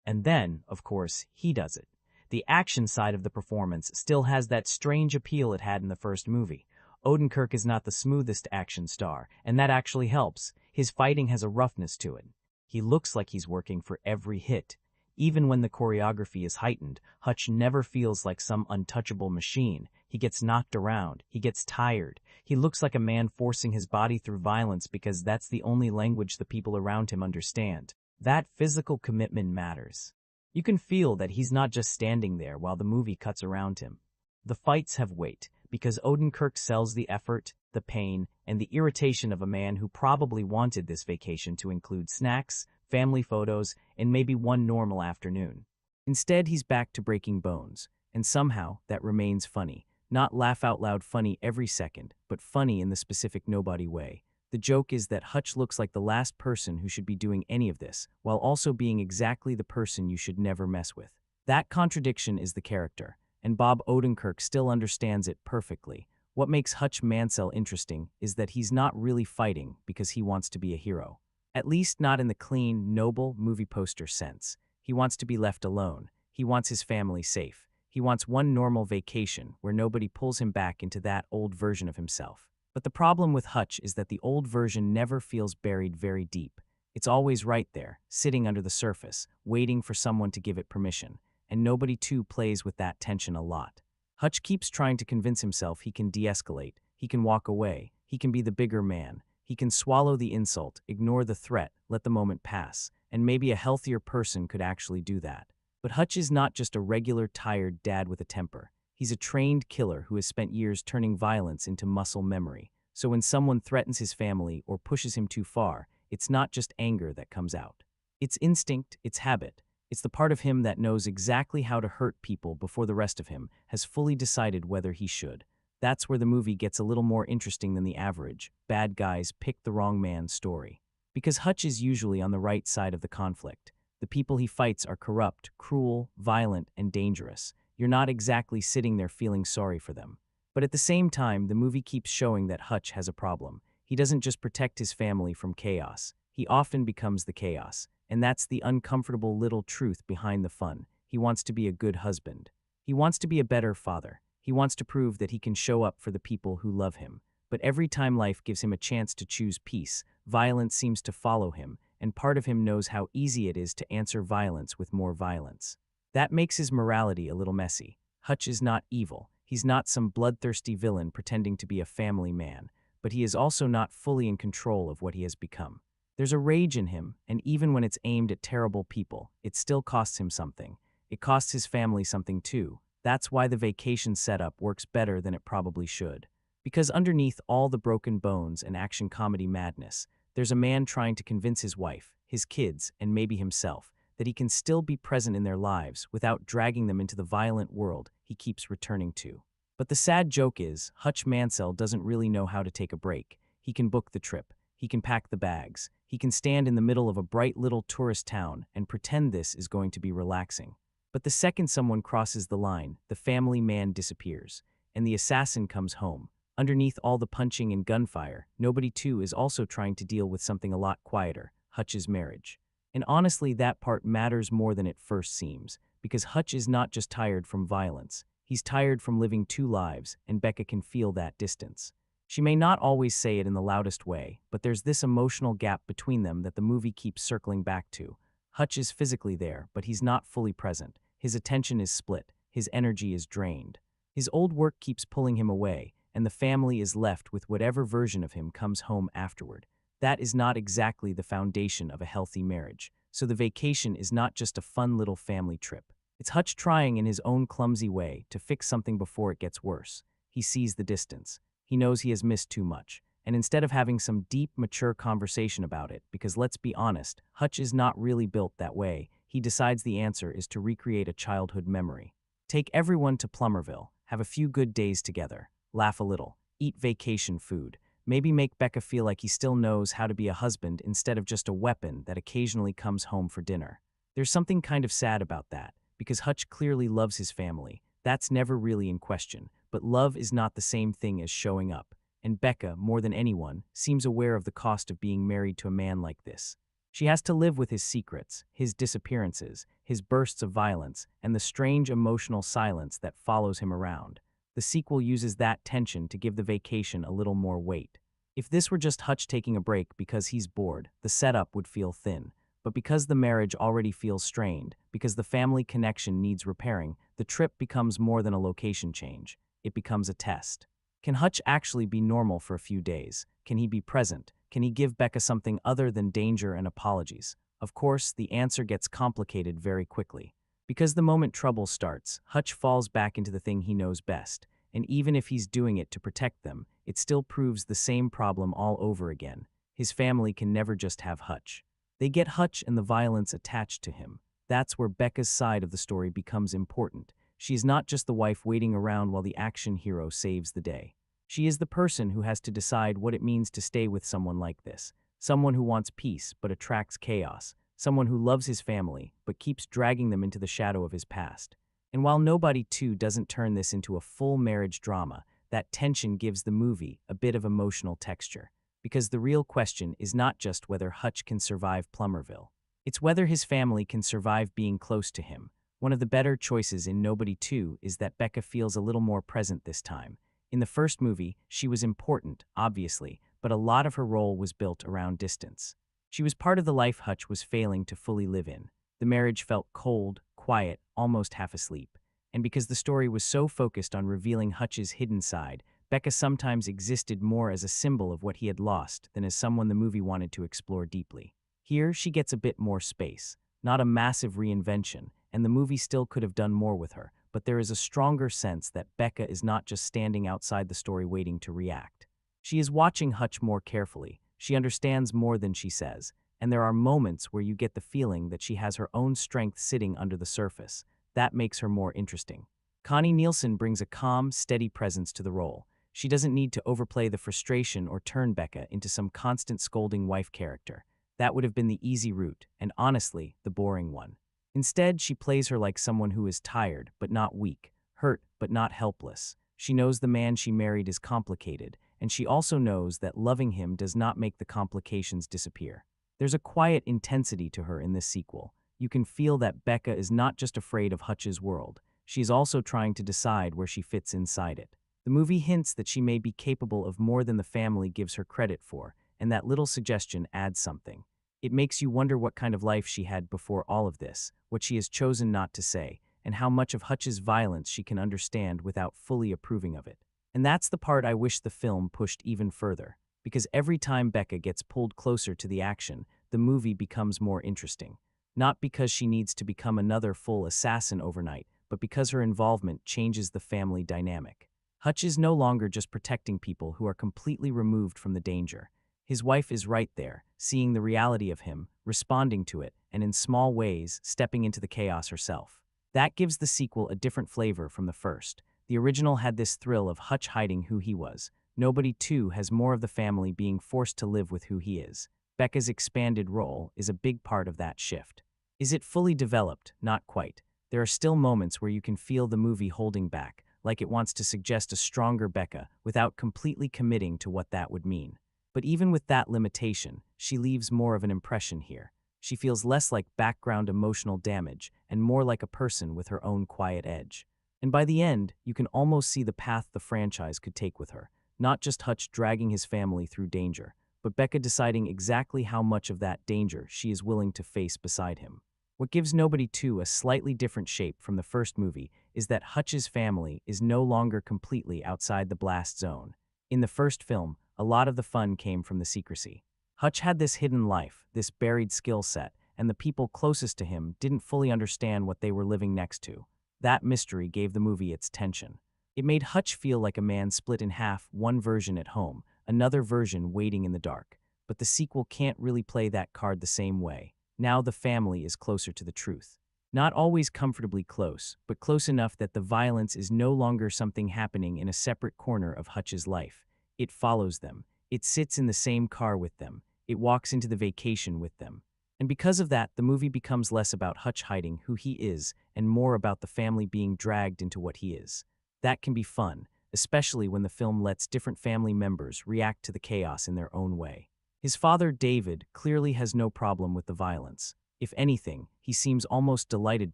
And then, of course, he does it. The action side of the performance still has that strange appeal it had in the first movie. Odenkirk is not the smoothest action star, and that actually helps. His fighting has a roughness to it. He looks like he's working for every hit. Even when the choreography is heightened, Hutch never feels like some untouchable machine. He gets knocked around. He gets tired. He looks like a man forcing his body through violence because that's the only language the people around him understand. That physical commitment matters. You can feel that he's not just standing there while the movie cuts around him. The fights have weight, because Odenkirk sells the effort, the pain, and the irritation of a man who probably wanted this vacation to include snacks, family photos, and maybe one normal afternoon. Instead, he's back to breaking bones, and somehow that remains funny. Not laugh-out-loud funny every second, but funny in the specific nobody way. The joke is that Hutch looks like the last person who should be doing any of this, while also being exactly the person you should never mess with. That contradiction is the character, and Bob Odenkirk still understands it perfectly. What makes Hutch Mansell interesting is that he's not really fighting because he wants to be a hero. At least not in the clean, noble movie poster sense. He wants to be left alone. He wants his family safe. He wants one normal vacation where nobody pulls him back into that old version of himself. But the problem with Hutch is that the old version never feels buried very deep. It's always right there, sitting under the surface, waiting for someone to give it permission. And Nobody 2 plays with that tension a lot. Hutch keeps trying to convince himself he can de-escalate, he can walk away, he can be the bigger man, he can swallow the insult, ignore the threat, let the moment pass, and maybe a healthier person could actually do that. But Hutch is not just a regular, tired dad with a temper. He's a trained killer who has spent years turning violence into muscle memory. So when someone threatens his family or pushes him too far, it's not just anger that comes out. It's instinct, it's habit. It's the part of him that knows exactly how to hurt people before the rest of him has fully decided whether he should. That's where the movie gets a little more interesting than the average bad guys pick the wrong man story. Because Hutch is usually on the right side of the conflict. The people he fights are corrupt, cruel, violent, and dangerous. You're not exactly sitting there feeling sorry for them. But at the same time, the movie keeps showing that Hutch has a problem. He doesn't just protect his family from chaos. He often becomes the chaos. And that's the uncomfortable little truth behind the fun. He wants to be a good husband. He wants to be a better father. He wants to prove that he can show up for the people who love him. But every time life gives him a chance to choose peace, Violence seems to follow him, and part of him knows how easy it is to answer violence with more violence. That makes his morality a little messy. Hutch is not evil. He's not some bloodthirsty villain pretending to be a family man, but he is also not fully in control of what he has become. There's a rage in him, and even when it's aimed at terrible people, it still costs him something. It costs his family something too. That's why the vacation setup works better than it probably should. Because underneath all the broken bones and action comedy madness, there's a man trying to convince his wife, his kids, and maybe himself, that he can still be present in their lives without dragging them into the violent world he keeps returning to. But the sad joke is, Hutch Mansell doesn't really know how to take a break. He can book the trip. He can pack the bags. He can stand in the middle of a bright little tourist town and pretend this is going to be relaxing. But the second someone crosses the line, the family man disappears, and the assassin comes home. Underneath all the punching and gunfire, nobody too is also trying to deal with something a lot quieter, Hutch's marriage. And honestly, that part matters more than it first seems, because Hutch is not just tired from violence. He's tired from living two lives, and Becca can feel that distance. She may not always say it in the loudest way, but there's this emotional gap between them that the movie keeps circling back to. Hutch is physically there, but he's not fully present. His attention is split. His energy is drained. His old work keeps pulling him away, and the family is left with whatever version of him comes home afterward. That is not exactly the foundation of a healthy marriage, so the vacation is not just a fun little family trip. It's Hutch trying in his own clumsy way to fix something before it gets worse. He sees the distance. He knows he has missed too much. And instead of having some deep, mature conversation about it, because let's be honest, Hutch is not really built that way, he decides the answer is to recreate a childhood memory. Take everyone to Plummerville, have a few good days together, laugh a little, eat vacation food, maybe make Becca feel like he still knows how to be a husband instead of just a weapon that occasionally comes home for dinner. There's something kind of sad about that, because Hutch clearly loves his family. That's never really in question, but love is not the same thing as showing up. And Becca, more than anyone, seems aware of the cost of being married to a man like this. She has to live with his secrets, his disappearances, his bursts of violence, and the strange emotional silence that follows him around. The sequel uses that tension to give the vacation a little more weight. If this were just Hutch taking a break because he's bored, the setup would feel thin. But because the marriage already feels strained, because the family connection needs repairing, the trip becomes more than a location change. It becomes a test. Can Hutch actually be normal for a few days? Can he be present? Can he give Becca something other than danger and apologies? Of course, the answer gets complicated very quickly. Because the moment trouble starts, Hutch falls back into the thing he knows best, and even if he's doing it to protect them, it still proves the same problem all over again. His family can never just have Hutch. They get Hutch and the violence attached to him. That's where Becca's side of the story becomes important. She is not just the wife waiting around while the action hero saves the day. She is the person who has to decide what it means to stay with someone like this. Someone who wants peace but attracts chaos. Someone who loves his family but keeps dragging them into the shadow of his past. And while Nobody 2 doesn't turn this into a full marriage drama, that tension gives the movie a bit of emotional texture. Because the real question is not just whether Hutch can survive Plummerville. It's whether his family can survive being close to him. One of the better choices in Nobody 2 is that Becca feels a little more present this time. In the first movie, she was important, obviously, but a lot of her role was built around distance. She was part of the life Hutch was failing to fully live in. The marriage felt cold, quiet, almost half asleep. And because the story was so focused on revealing Hutch's hidden side, Becca sometimes existed more as a symbol of what he had lost than as someone the movie wanted to explore deeply. Here, she gets a bit more space, not a massive reinvention, and the movie still could have done more with her, but there is a stronger sense that Becca is not just standing outside the story waiting to react. She is watching Hutch more carefully, she understands more than she says, and there are moments where you get the feeling that she has her own strength sitting under the surface. That makes her more interesting. Connie Nielsen brings a calm, steady presence to the role. She doesn't need to overplay the frustration or turn Becca into some constant scolding wife character. That would have been the easy route, and honestly, the boring one. Instead, she plays her like someone who is tired, but not weak, hurt, but not helpless. She knows the man she married is complicated, and she also knows that loving him does not make the complications disappear. There's a quiet intensity to her in this sequel. You can feel that Becca is not just afraid of Hutch's world. She's also trying to decide where she fits inside it. The movie hints that she may be capable of more than the family gives her credit for, and that little suggestion adds something. It makes you wonder what kind of life she had before all of this, what she has chosen not to say, and how much of Hutch's violence she can understand without fully approving of it. And that's the part I wish the film pushed even further, because every time Becca gets pulled closer to the action, the movie becomes more interesting. Not because she needs to become another full assassin overnight, but because her involvement changes the family dynamic. Hutch is no longer just protecting people who are completely removed from the danger. His wife is right there, seeing the reality of him, responding to it, and in small ways, stepping into the chaos herself. That gives the sequel a different flavor from the first. The original had this thrill of Hutch hiding who he was. Nobody, too, has more of the family being forced to live with who he is. Becca's expanded role is a big part of that shift. Is it fully developed? Not quite. There are still moments where you can feel the movie holding back, like it wants to suggest a stronger Becca without completely committing to what that would mean. But even with that limitation, she leaves more of an impression here. She feels less like background emotional damage and more like a person with her own quiet edge. And by the end, you can almost see the path the franchise could take with her. Not just Hutch dragging his family through danger, but Becca deciding exactly how much of that danger she is willing to face beside him. What gives Nobody 2 a slightly different shape from the first movie is that Hutch's family is no longer completely outside the blast zone. In the first film, a lot of the fun came from the secrecy. Hutch had this hidden life, this buried skill set, and the people closest to him didn't fully understand what they were living next to. That mystery gave the movie its tension. It made Hutch feel like a man split in half, one version at home, another version waiting in the dark. But the sequel can't really play that card the same way. Now the family is closer to the truth. Not always comfortably close, but close enough that the violence is no longer something happening in a separate corner of Hutch's life. It follows them. It sits in the same car with them. It walks into the vacation with them. And because of that, the movie becomes less about Hutch hiding who he is and more about the family being dragged into what he is. That can be fun, especially when the film lets different family members react to the chaos in their own way. His father, David, clearly has no problem with the violence. If anything, he seems almost delighted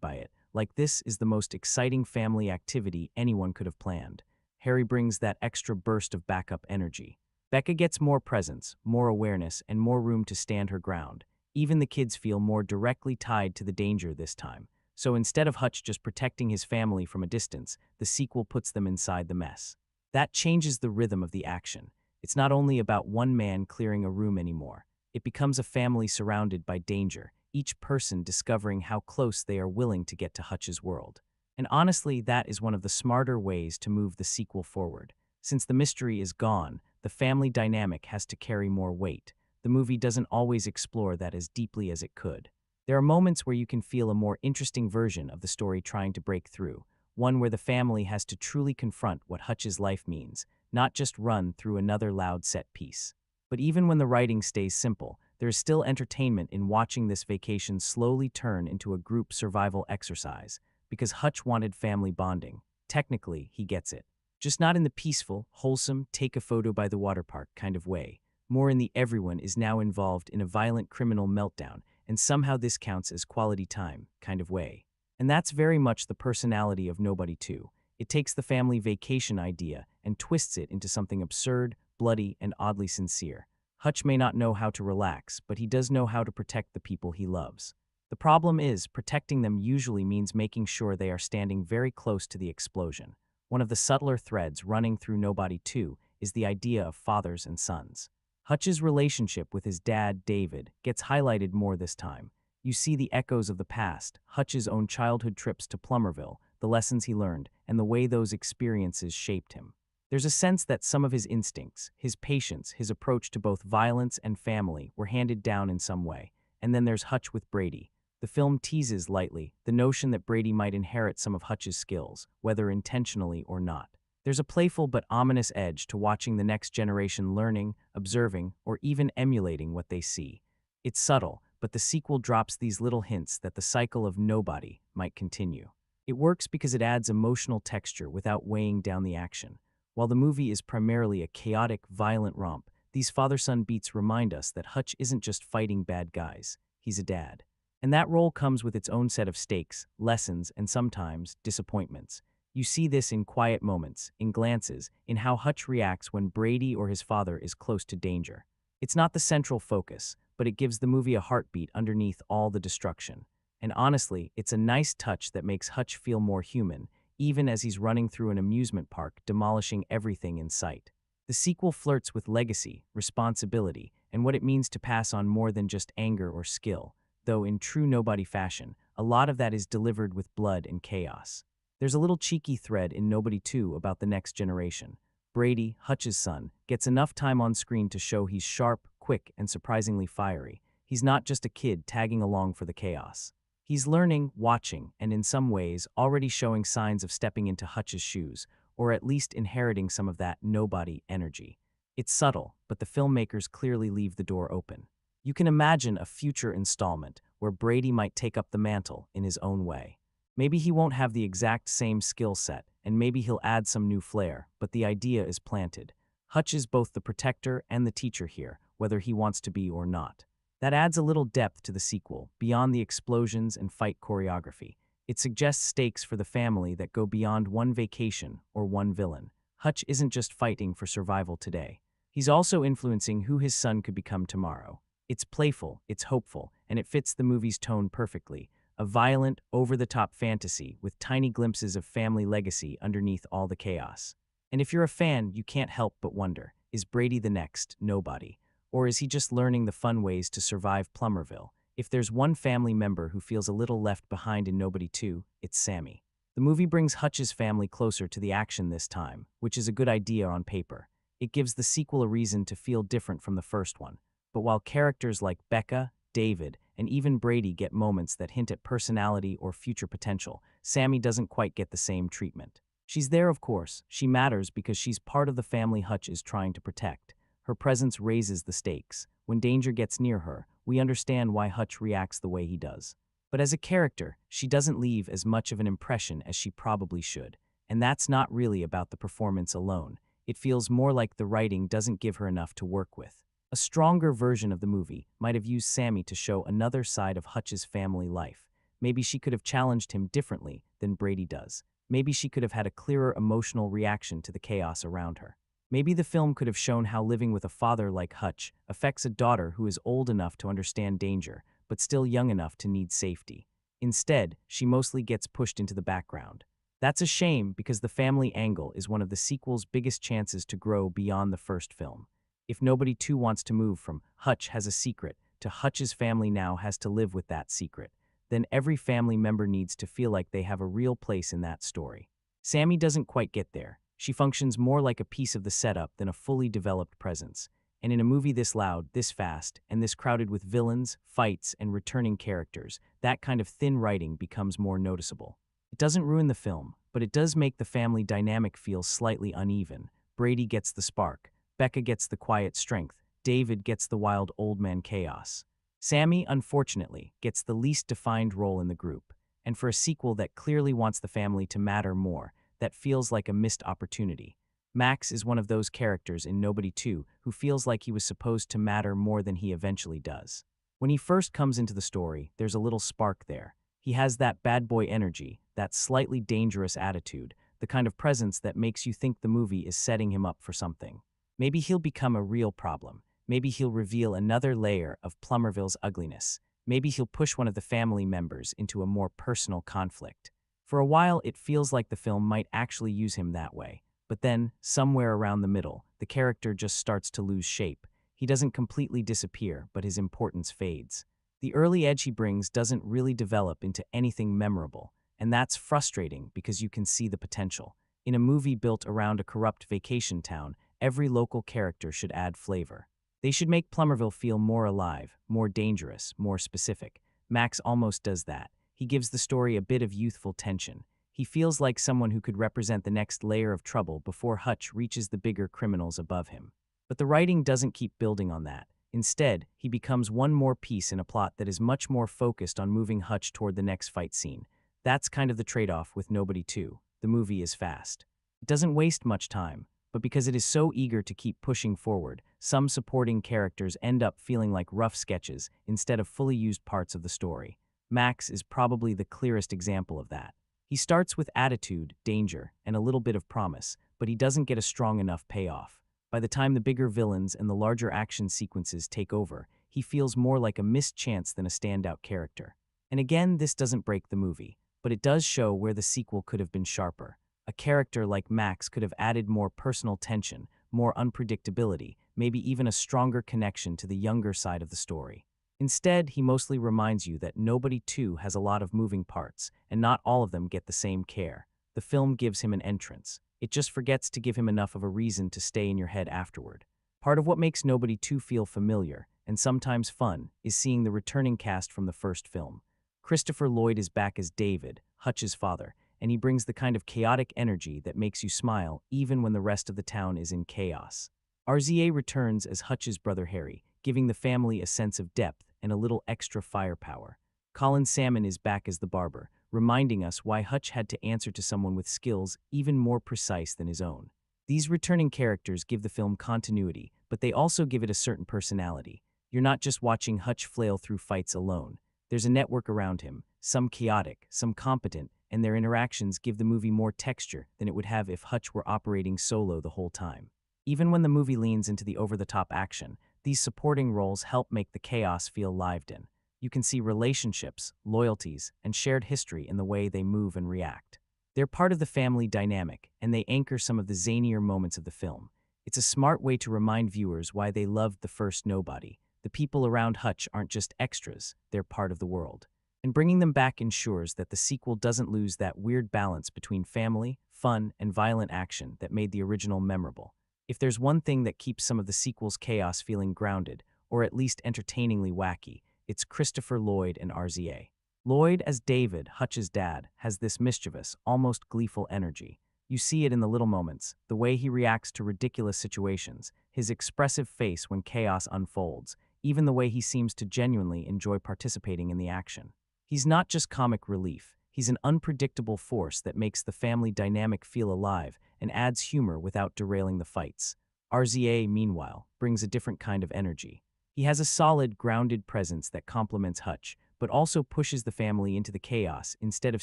by it, like this is the most exciting family activity anyone could have planned. Harry brings that extra burst of backup energy. Becca gets more presence, more awareness, and more room to stand her ground. Even the kids feel more directly tied to the danger this time. So instead of Hutch just protecting his family from a distance, the sequel puts them inside the mess. That changes the rhythm of the action. It's not only about one man clearing a room anymore. It becomes a family surrounded by danger, each person discovering how close they are willing to get to Hutch's world. And honestly, that is one of the smarter ways to move the sequel forward. Since the mystery is gone, the family dynamic has to carry more weight. The movie doesn't always explore that as deeply as it could. There are moments where you can feel a more interesting version of the story trying to break through, one where the family has to truly confront what Hutch's life means, not just run through another loud set piece. But even when the writing stays simple, there is still entertainment in watching this vacation slowly turn into a group survival exercise, because Hutch wanted family bonding. Technically, he gets it. Just not in the peaceful, wholesome, take a photo by the water park kind of way. More in the everyone is now involved in a violent criminal meltdown, and somehow this counts as quality time kind of way. And that's very much the personality of Nobody 2. It takes the family vacation idea and twists it into something absurd, bloody, and oddly sincere. Hutch may not know how to relax, but he does know how to protect the people he loves. The problem is, protecting them usually means making sure they are standing very close to the explosion. One of the subtler threads running through Nobody 2 is the idea of fathers and sons. Hutch's relationship with his dad, David, gets highlighted more this time. You see the echoes of the past, Hutch's own childhood trips to Plummerville, the lessons he learned, and the way those experiences shaped him. There's a sense that some of his instincts, his patience, his approach to both violence and family were handed down in some way. And then there's Hutch with Brady. The film teases lightly the notion that Brady might inherit some of Hutch's skills, whether intentionally or not. There's a playful but ominous edge to watching the next generation learning, observing, or even emulating what they see. It's subtle, but the sequel drops these little hints that the cycle of Nobody might continue. It works because it adds emotional texture without weighing down the action. While the movie is primarily a chaotic, violent romp, these father-son beats remind us that Hutch isn't just fighting bad guys, he's a dad. And that role comes with its own set of stakes, lessons, and sometimes disappointments. You see this in quiet moments, in glances, in how Hutch reacts when Brady or his father is close to danger. It's not the central focus, but it gives the movie a heartbeat underneath all the destruction. And honestly, it's a nice touch that makes Hutch feel more human, even as he's running through an amusement park, demolishing everything in sight. The sequel flirts with legacy, responsibility, and what it means to pass on more than just anger or skill, though in true nobody fashion, a lot of that is delivered with blood and chaos. There's a little cheeky thread in Nobody 2 about the next generation. Brady, Hutch's son, gets enough time on screen to show he's sharp, quick, and surprisingly fiery. He's not just a kid tagging along for the chaos. He's learning, watching, and in some ways already showing signs of stepping into Hutch's shoes, or at least inheriting some of that nobody energy. It's subtle, but the filmmakers clearly leave the door open. You can imagine a future installment where Brady might take up the mantle in his own way. Maybe he won't have the exact same skill set, and maybe he'll add some new flair, but the idea is planted. Hutch is both the protector and the teacher here, whether he wants to be or not. That adds a little depth to the sequel, beyond the explosions and fight choreography. It suggests stakes for the family that go beyond one vacation or one villain. Hutch isn't just fighting for survival today. He's also influencing who his son could become tomorrow. It's playful, it's hopeful, and it fits the movie's tone perfectly. A violent, over-the-top fantasy with tiny glimpses of family legacy underneath all the chaos. And if you're a fan, you can't help but wonder, is Brady the next nobody? Or is he just learning the fun ways to survive Plummerville? If there's one family member who feels a little left behind in Nobody 2, it's Sammy. The movie brings Hutch's family closer to the action this time, which is a good idea on paper. It gives the sequel a reason to feel different from the first one. But while characters like Becca, David, and even Brady get moments that hint at personality or future potential, Sammy doesn't quite get the same treatment. She's there, of course. She matters because she's part of the family Hutch is trying to protect. Her presence raises the stakes. When danger gets near her, we understand why Hutch reacts the way he does. But as a character, she doesn't leave as much of an impression as she probably should. And that's not really about the performance alone. It feels more like the writing doesn't give her enough to work with. A stronger version of the movie might have used Sammy to show another side of Hutch's family life. Maybe she could have challenged him differently than Brady does. Maybe she could have had a clearer emotional reaction to the chaos around her. Maybe the film could have shown how living with a father like Hutch affects a daughter who is old enough to understand danger, but still young enough to need safety. Instead, she mostly gets pushed into the background. That's a shame because the family angle is one of the sequel's biggest chances to grow beyond the first film. If Nobody 2 wants to move from Hutch has a secret to Hutch's family now has to live with that secret, then every family member needs to feel like they have a real place in that story. Sammy doesn't quite get there. She functions more like a piece of the setup than a fully developed presence. And in a movie this loud, this fast, and this crowded with villains, fights, and returning characters, that kind of thin writing becomes more noticeable. It doesn't ruin the film, but it does make the family dynamic feel slightly uneven. Brady gets the spark. Becca gets the quiet strength. David gets the wild old man chaos. Sammy, unfortunately, gets the least defined role in the group. And for a sequel that clearly wants the family to matter more, that feels like a missed opportunity. Max is one of those characters in Nobody 2 who feels like he was supposed to matter more than he eventually does. When he first comes into the story, there's a little spark there. He has that bad boy energy, that slightly dangerous attitude, the kind of presence that makes you think the movie is setting him up for something. Maybe he'll become a real problem. Maybe he'll reveal another layer of Plummerville's ugliness. Maybe he'll push one of the family members into a more personal conflict. For a while, it feels like the film might actually use him that way. But then, somewhere around the middle, the character just starts to lose shape. He doesn't completely disappear, but his importance fades. The early edge he brings doesn't really develop into anything memorable, and that's frustrating because you can see the potential. In a movie built around a corrupt vacation town, every local character should add flavor. They should make Plummerville feel more alive, more dangerous, more specific. Max almost does that. He gives the story a bit of youthful tension. He feels like someone who could represent the next layer of trouble before Hutch reaches the bigger criminals above him. But the writing doesn't keep building on that. Instead, he becomes one more piece in a plot that is much more focused on moving Hutch toward the next fight scene. That's kind of the trade-off with Nobody 2. The movie is fast. It doesn't waste much time, but because it is so eager to keep pushing forward, some supporting characters end up feeling like rough sketches instead of fully used parts of the story. Max is probably the clearest example of that. He starts with attitude, danger, and a little bit of promise, but he doesn't get a strong enough payoff. By the time the bigger villains and the larger action sequences take over, he feels more like a missed chance than a standout character. And again, this doesn't break the movie, but it does show where the sequel could have been sharper. A character like Max could have added more personal tension, more unpredictability, maybe even a stronger connection to the younger side of the story. Instead, he mostly reminds you that Nobody 2 has a lot of moving parts, and not all of them get the same care. The film gives him an entrance. It just forgets to give him enough of a reason to stay in your head afterward. Part of what makes Nobody 2 feel familiar, and sometimes fun, is seeing the returning cast from the first film. Christopher Lloyd is back as David, Hutch's father, and he brings the kind of chaotic energy that makes you smile even when the rest of the town is in chaos. RZA returns as Hutch's brother Harry, giving the family a sense of depth and a little extra firepower. Colin Salmon is back as the barber, reminding us why Hutch had to answer to someone with skills even more precise than his own. These returning characters give the film continuity, but they also give it a certain personality. You're not just watching Hutch flail through fights alone. There's a network around him, some chaotic, some competent, and their interactions give the movie more texture than it would have if Hutch were operating solo the whole time. Even when the movie leans into the over-the-top action, these supporting roles help make the chaos feel lived in. You can see relationships, loyalties, and shared history in the way they move and react. They're part of the family dynamic, and they anchor some of the zanier moments of the film. It's a smart way to remind viewers why they loved the first Nobody. The people around Hutch aren't just extras, they're part of the world. And bringing them back ensures that the sequel doesn't lose that weird balance between family, fun, and violent action that made the original memorable. If there's one thing that keeps some of the sequel's chaos feeling grounded, or at least entertainingly wacky, it's Christopher Lloyd and RZA. Lloyd, as David, Hutch's dad, has this mischievous, almost gleeful energy. You see it in the little moments, the way he reacts to ridiculous situations, his expressive face when chaos unfolds, even the way he seems to genuinely enjoy participating in the action. He's not just comic relief, he's an unpredictable force that makes the family dynamic feel alive and adds humor without derailing the fights. RZA, meanwhile, brings a different kind of energy. He has a solid, grounded presence that complements Hutch, but also pushes the family into the chaos instead of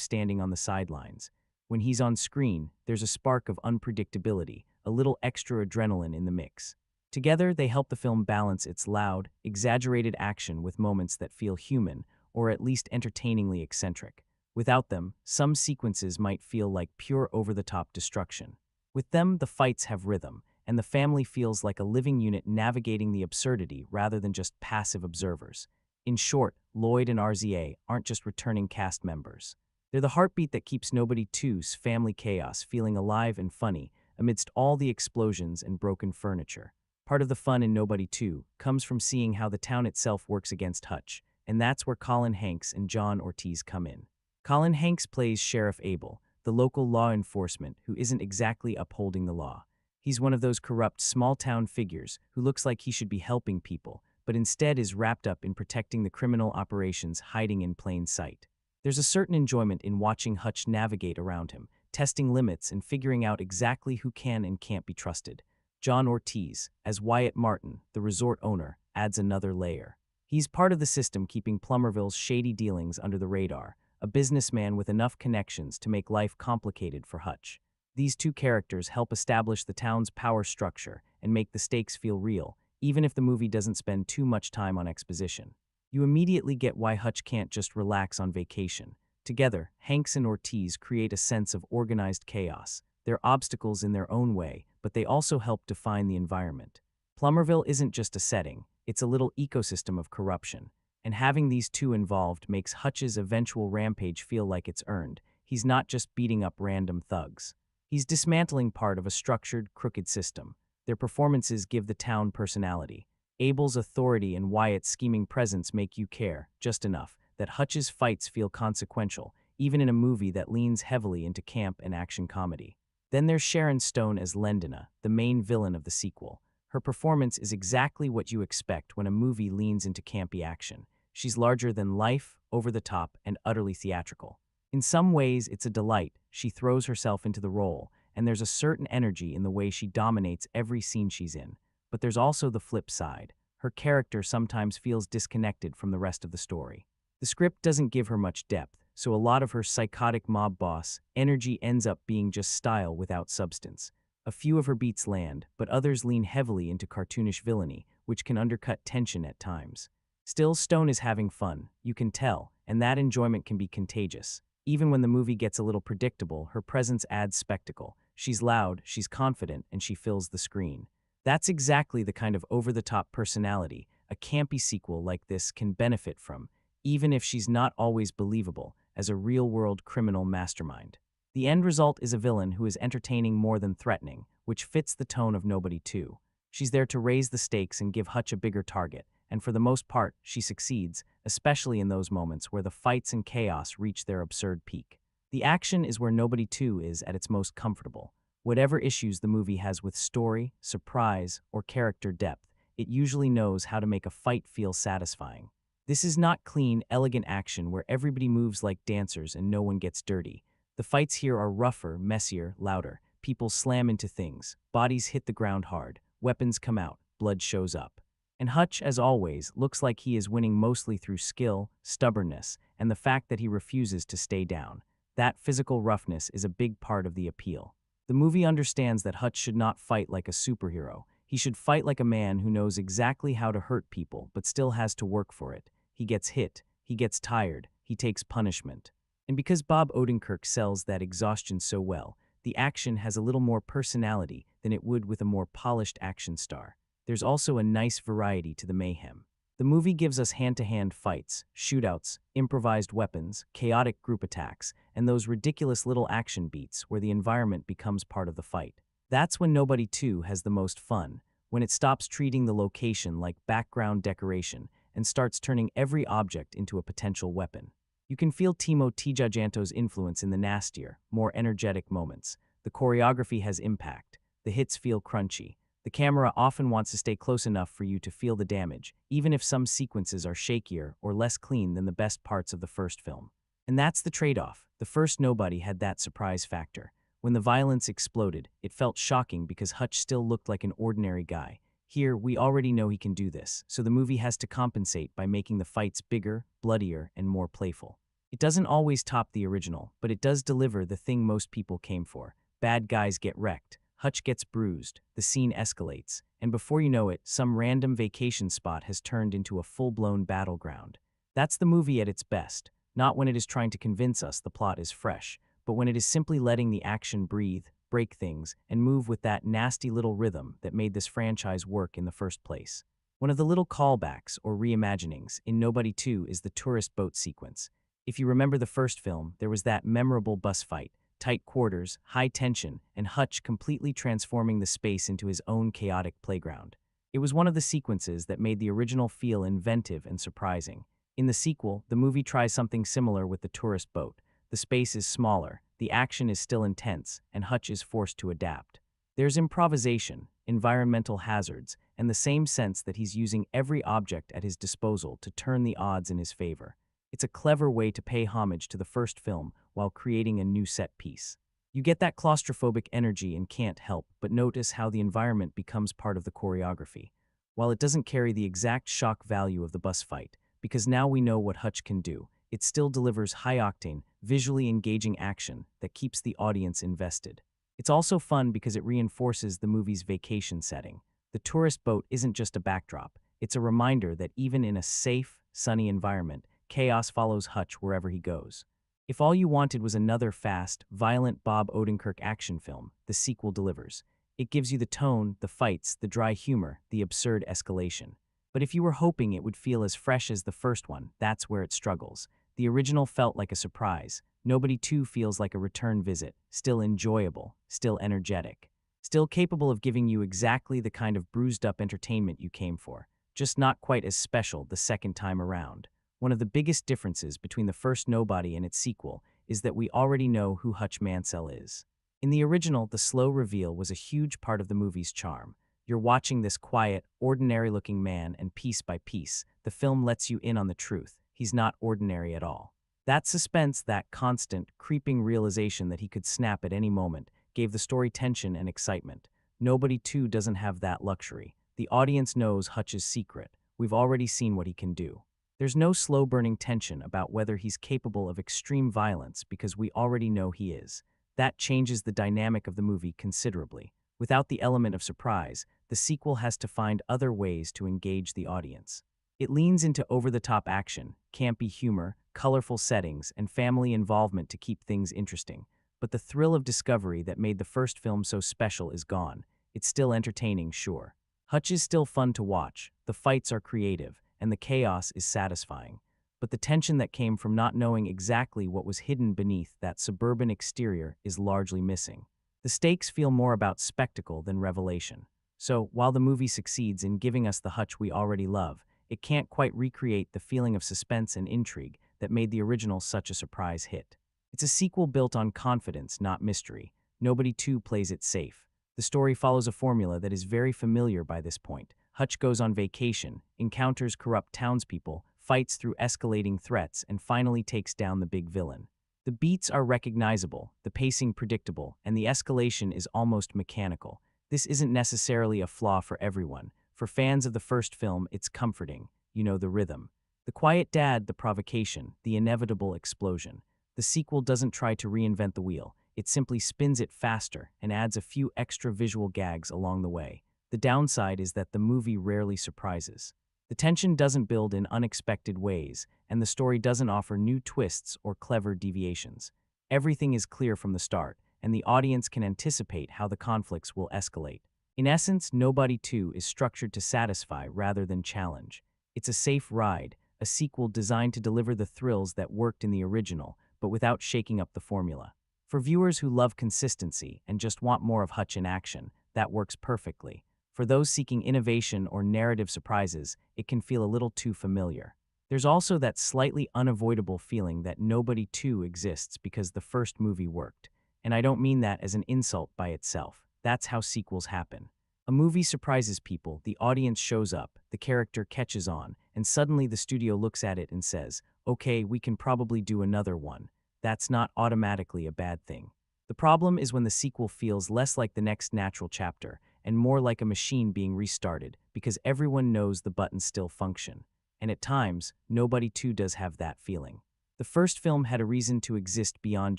standing on the sidelines. When he's on screen, there's a spark of unpredictability, a little extra adrenaline in the mix. Together, they help the film balance its loud, exaggerated action with moments that feel human, or at least entertainingly eccentric. Without them, some sequences might feel like pure over-the-top destruction. With them, the fights have rhythm, and the family feels like a living unit navigating the absurdity rather than just passive observers. In short, Lloyd and RZA aren't just returning cast members. They're the heartbeat that keeps Nobody 2's family chaos feeling alive and funny amidst all the explosions and broken furniture. Part of the fun in Nobody 2 comes from seeing how the town itself works against Hutch, and that's where Colin Hanks and John Ortiz come in. Colin Hanks plays Sheriff Abel, the local law enforcement who isn't exactly upholding the law. He's one of those corrupt small-town figures who looks like he should be helping people, but instead is wrapped up in protecting the criminal operations hiding in plain sight. There's a certain enjoyment in watching Hutch navigate around him, testing limits and figuring out exactly who can and can't be trusted. John Ortiz, as Wyatt Martin, the resort owner, adds another layer. He's part of the system keeping Plumerville's shady dealings under the radar, a businessman with enough connections to make life complicated for Hutch. These two characters help establish the town's power structure and make the stakes feel real, even if the movie doesn't spend too much time on exposition. You immediately get why Hutch can't just relax on vacation. Together, Hanks and Ortiz create a sense of organized chaos. They're obstacles in their own way, but they also help define the environment. Plumerville isn't just a setting, it's a little ecosystem of corruption. And having these two involved makes Hutch's eventual rampage feel like it's earned. He's not just beating up random thugs. He's dismantling part of a structured, crooked system. Their performances give the town personality. Abel's authority and Wyatt's scheming presence make you care, just enough, that Hutch's fights feel consequential, even in a movie that leans heavily into camp and action comedy. Then there's Sharon Stone as Lendina, the main villain of the sequel. Her performance is exactly what you expect when a movie leans into campy action. She's larger than life, over the top, and utterly theatrical. In some ways, it's a delight. She throws herself into the role, and there's a certain energy in the way she dominates every scene she's in. But there's also the flip side. Her character sometimes feels disconnected from the rest of the story. The script doesn't give her much depth, so a lot of her psychotic mob boss energy ends up being just style without substance. A few of her beats land, but others lean heavily into cartoonish villainy, which can undercut tension at times. Still, Stone is having fun, you can tell, and that enjoyment can be contagious. Even when the movie gets a little predictable, her presence adds spectacle. She's loud, she's confident, and she fills the screen. That's exactly the kind of over-the-top personality a campy sequel like this can benefit from, even if she's not always believable as a real-world criminal mastermind. The end result is a villain who is entertaining more than threatening, which fits the tone of Nobody 2. She's there to raise the stakes and give Hutch a bigger target, and for the most part, she succeeds, especially in those moments where the fights and chaos reach their absurd peak. The action is where Nobody 2 is at its most comfortable. Whatever issues the movie has with story, surprise, or character depth, it usually knows how to make a fight feel satisfying. This is not clean, elegant action where everybody moves like dancers and no one gets dirty. The fights here are rougher, messier, louder. People slam into things, bodies hit the ground hard, weapons come out, blood shows up. And Hutch, as always, looks like he is winning mostly through skill, stubbornness, and the fact that he refuses to stay down. That physical roughness is a big part of the appeal. The movie understands that Hutch should not fight like a superhero. He should fight like a man who knows exactly how to hurt people but still has to work for it. He gets hit, he gets tired, he takes punishment. And because Bob Odenkirk sells that exhaustion so well, the action has a little more personality than it would with a more polished action star. There's also a nice variety to the mayhem. The movie gives us hand-to-hand fights, shootouts, improvised weapons, chaotic group attacks, and those ridiculous little action beats where the environment becomes part of the fight. That's when Nobody 2 has the most fun, when it stops treating the location like background decoration and starts turning every object into a potential weapon. You can feel Timo Tjahjanto's influence in the nastier, more energetic moments. The choreography has impact. The hits feel crunchy. The camera often wants to stay close enough for you to feel the damage, even if some sequences are shakier or less clean than the best parts of the first film. And that's the trade-off. The first Nobody had that surprise factor. When the violence exploded, it felt shocking because Hutch still looked like an ordinary guy. Here, we already know he can do this, so the movie has to compensate by making the fights bigger, bloodier, and more playful. It doesn't always top the original, but it does deliver the thing most people came for. Bad guys get wrecked, Hutch gets bruised, the scene escalates, and before you know it, some random vacation spot has turned into a full-blown battleground. That's the movie at its best, not when it is trying to convince us the plot is fresh, but when it is simply letting the action breathe, break things, and move with that nasty little rhythm that made this franchise work in the first place. One of the little callbacks or reimaginings in Nobody 2 is the tourist boat sequence. If you remember the first film, there was that memorable bus fight, tight quarters, high tension, and Hutch completely transforming the space into his own chaotic playground. It was one of the sequences that made the original feel inventive and surprising. In the sequel, the movie tries something similar with the tourist boat. The space is smaller, the action is still intense, and Hutch is forced to adapt. There's improvisation, environmental hazards, and the same sense that he's using every object at his disposal to turn the odds in his favor. It's a clever way to pay homage to the first film while creating a new set piece. You get that claustrophobic energy and can't help but notice how the environment becomes part of the choreography. While it doesn't carry the exact shock value of the bus fight, because now we know what Hutch can do, it still delivers high-octane, visually engaging action that keeps the audience invested. It's also fun because it reinforces the movie's vacation setting. The tourist boat isn't just a backdrop, it's a reminder that even in a safe, sunny environment, chaos follows Hutch wherever he goes. If all you wanted was another fast, violent Bob Odenkirk action film, the sequel delivers. It gives you the tone, the fights, the dry humor, the absurd escalation. But if you were hoping it would feel as fresh as the first one, that's where it struggles. The original felt like a surprise. Nobody 2 feels like a return visit, still enjoyable, still energetic, still capable of giving you exactly the kind of bruised-up entertainment you came for, just not quite as special the second time around. One of the biggest differences between the first Nobody and its sequel is that we already know who Hutch Mansell is. In the original, the slow reveal was a huge part of the movie's charm. You're watching this quiet, ordinary-looking man, and piece by piece, the film lets you in on the truth. He's not ordinary at all. That suspense, that constant, creeping realization that he could snap at any moment, gave the story tension and excitement. Nobody 2 doesn't have that luxury. The audience knows Hutch's secret. We've already seen what he can do. There's no slow-burning tension about whether he's capable of extreme violence because we already know he is. That changes the dynamic of the movie considerably. Without the element of surprise, the sequel has to find other ways to engage the audience. It leans into over-the-top action, campy humor, colorful settings, and family involvement to keep things interesting. But the thrill of discovery that made the first film so special is gone. It's still entertaining, sure. Hutch is still fun to watch, the fights are creative, and the chaos is satisfying. But the tension that came from not knowing exactly what was hidden beneath that suburban exterior is largely missing. The stakes feel more about spectacle than revelation. So, while the movie succeeds in giving us the Hutch we already love, it can't quite recreate the feeling of suspense and intrigue that made the original such a surprise hit. It's a sequel built on confidence, not mystery. Nobody 2 plays it safe. The story follows a formula that is very familiar by this point. Hutch goes on vacation, encounters corrupt townspeople, fights through escalating threats, and finally takes down the big villain. The beats are recognizable, the pacing predictable, and the escalation is almost mechanical. This isn't necessarily a flaw for everyone. For fans of the first film, it's comforting. You know the rhythm. The quiet dad, the provocation, the inevitable explosion. The sequel doesn't try to reinvent the wheel. It simply spins it faster and adds a few extra visual gags along the way. The downside is that the movie rarely surprises. The tension doesn't build in unexpected ways, and the story doesn't offer new twists or clever deviations. Everything is clear from the start, and the audience can anticipate how the conflicts will escalate. In essence, Nobody 2 is structured to satisfy rather than challenge. It's a safe ride, a sequel designed to deliver the thrills that worked in the original, but without shaking up the formula. For viewers who love consistency and just want more of Hutch in action, that works perfectly. For those seeking innovation or narrative surprises, it can feel a little too familiar. There's also that slightly unavoidable feeling that Nobody 2 exists because the first movie worked. And I don't mean that as an insult by itself. That's how sequels happen. A movie surprises people, the audience shows up, the character catches on, and suddenly the studio looks at it and says, okay, we can probably do another one. That's not automatically a bad thing. The problem is when the sequel feels less like the next natural chapter and more like a machine being restarted because everyone knows the buttons still function. And at times, Nobody 2 does have that feeling. The first film had a reason to exist beyond